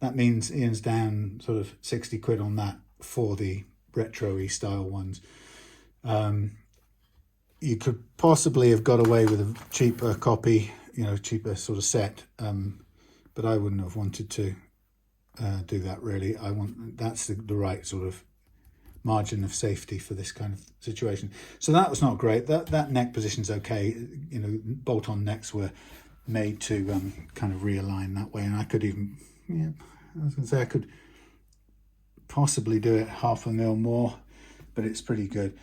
that means Ian's down sort of 60 quid on that for the retro-y style ones. You could possibly have got away with a cheaper copy, you know, cheaper sort of set, but I wouldn't have wanted to do that really. That's the right sort of margin of safety for this kind of situation. So that was not great. That neck position's okay. You know, bolt-on necks were made to kind of realign that way, and I could even, yeah, I was going to say I could possibly do it 0.5 mil more, but it's pretty good.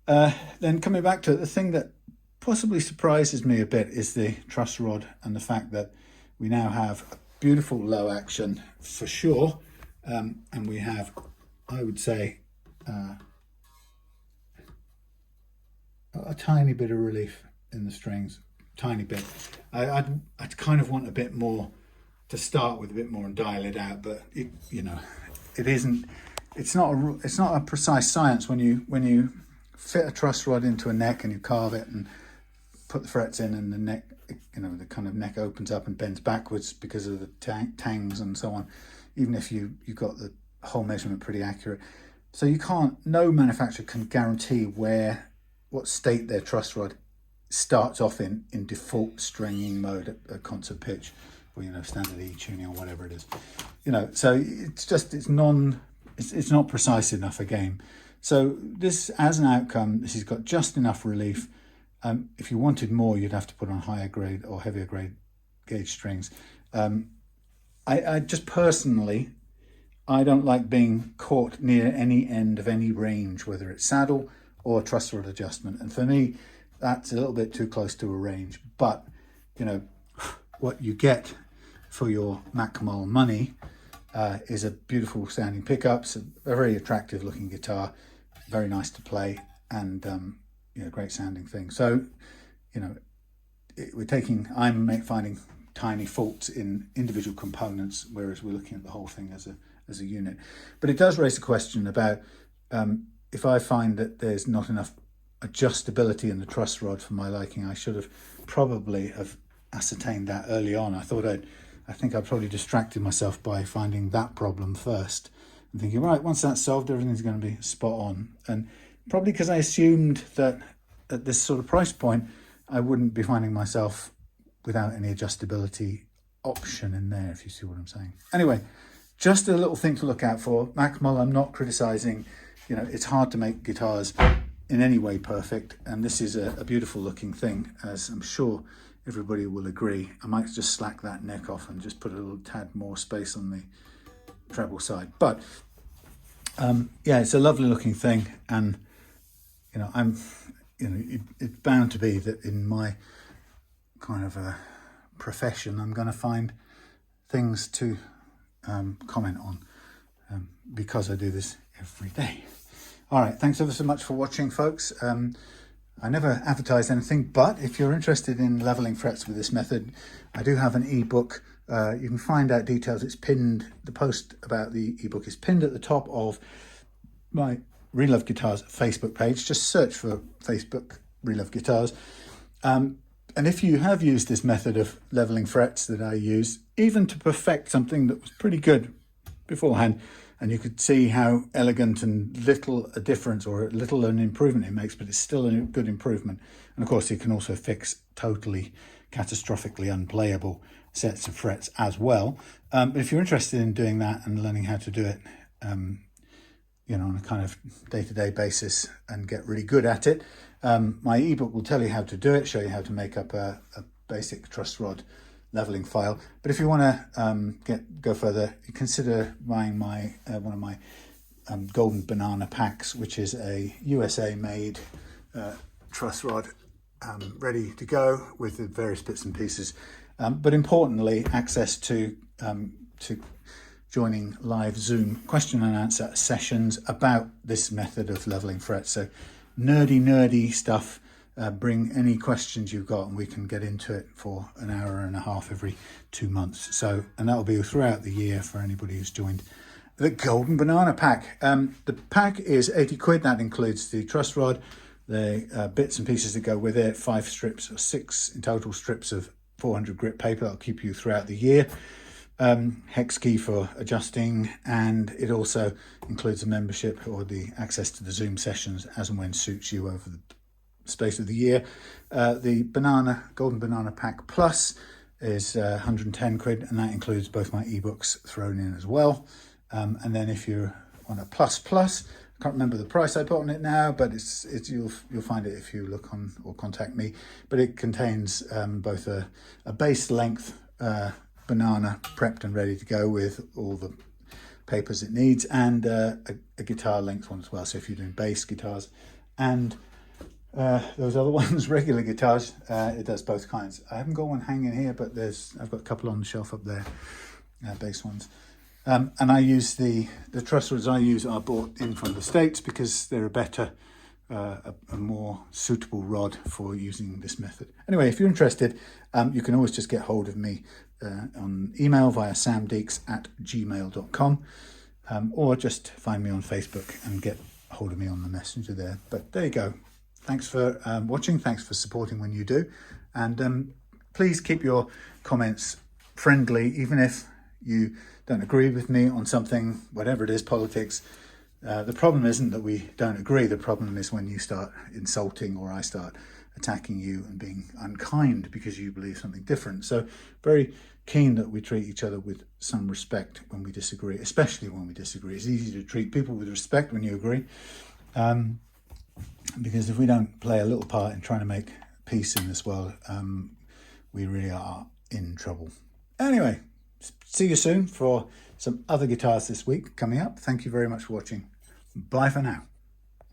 Then coming back to it, the thing that possibly surprises me a bit is the truss rod and the fact that we now have a beautiful low action for sure, and we have, I would say, a tiny bit of relief in the strings, tiny bit. I'd kind of want a bit more to start with, a bit more and dial it out, but you know, it's not a precise science when you fit a truss rod into a neck and you carve it and put the frets in, and the neck, you know, the kind of neck opens up and bends backwards because of the tangs and so on, even if you got the whole measurement pretty accurate. So you can't, no manufacturer can guarantee what state their truss rod starts off in default stringing mode at concert pitch, or, you know, standard E tuning or whatever it is, you know. So it's not precise enough a game. So this, as an outcome, this has got just enough relief. If you wanted more, you'd have to put on higher grade or heavier grade gauge strings. I just personally, I don't like being caught near any end of any range, whether it's saddle or truss rod adjustment. And for me, that's a little bit too close to a range. But, you know, what you get for your MacMull money is a beautiful sounding pickups, a very attractive looking guitar, very nice to play, and great sounding thing. So, I'm finding tiny faults in individual components, whereas we're looking at the whole thing as a unit. But it does raise a question about if I find that there's not enough adjustability in the truss rod for my liking. I should have probably ascertained that early on. I think I probably distracted myself by finding that problem first and thinking, right, once that's solved, everything's going to be spot on. And probably because I assumed that at this sort of price point, I wouldn't be finding myself without any adjustability option in there, if you see what I'm saying. Anyway, just a little thing to look out for. MacMull, I'm not criticizing. It's hard to make guitars in any way perfect, and this is a beautiful looking thing, as I'm sure everybody will agree. I might just slack that neck off and just put a little tad more space on the treble side. But it's a lovely looking thing, and it's bound to be that in my kind of a profession, I'm going to find things to comment on because I do this every day. All right, thanks ever so much for watching, folks. I never advertise anything, but if you're interested in leveling frets with this method, I do have an ebook. You can find out details. It's pinned. The post about the ebook is pinned at the top of my Relove Guitars Facebook page. Just search for Facebook Relove Guitars. And if you have used this method of leveling frets that I use, even to perfect something that was pretty good beforehand, and you could see how elegant and little a difference or little an improvement it makes, but it's still a good improvement. And of course, you can also fix totally catastrophically unplayable sets of frets as well. But if you're interested in doing that and learning how to do it, on a kind of day-to-day basis and get really good at it, my ebook will tell you how to do it, show you how to make up a basic truss rod leveling file. But if you want to go further, consider buying my one of my golden banana packs, which is a USA made truss rod ready to go with the various bits and pieces, but importantly access to joining live Zoom question and answer sessions about this method of leveling frets. So nerdy stuff. Bring any questions you've got and we can get into it for an hour and a half every 2 months. And that will be throughout the year for anybody who's joined the Golden Banana Pack. The pack is 80 quid. That includes the truss rod, the bits and pieces that go with it, 5 strips or 6 in total strips of 400 grit paper. That'll keep you throughout the year. Hex key for adjusting, and it also includes a membership or the access to the Zoom sessions as and when suits you over the space of the year. The Golden Banana Pack Plus is 110 quid, and that includes both my ebooks thrown in as well. And then if you want a plus, I can't remember the price I put on it now, but it's you'll find it if you look on or contact me. But it contains both a base length banana prepped and ready to go with all the papers it needs, and a guitar length one as well. So if you're doing bass guitars and those other ones, regular guitars, it does both kinds. I haven't got one hanging here, but I've got a couple on the shelf up there, bass ones. And I use the truss rods I use are bought in from the States because they're a better, a more suitable rod for using this method. Anyway, if you're interested, you can always just get hold of me on email via samdeeks@gmail.com, or just find me on Facebook and get hold of me on the messenger there. But there you go. Thanks for watching. Thanks for supporting when you do. And please keep your comments friendly, even if you don't agree with me on something, whatever it is, politics. The problem isn't that we don't agree. The problem is when you start insulting or I start attacking you and being unkind because you believe something different. So very keen that we treat each other with some respect when we disagree, especially when we disagree. It's easy to treat people with respect when you agree. Because if we don't play a little part in trying to make peace in this world, we really are in trouble. Anyway, see you soon for some other guitars this week coming up. Thank you very much for watching. Bye for now.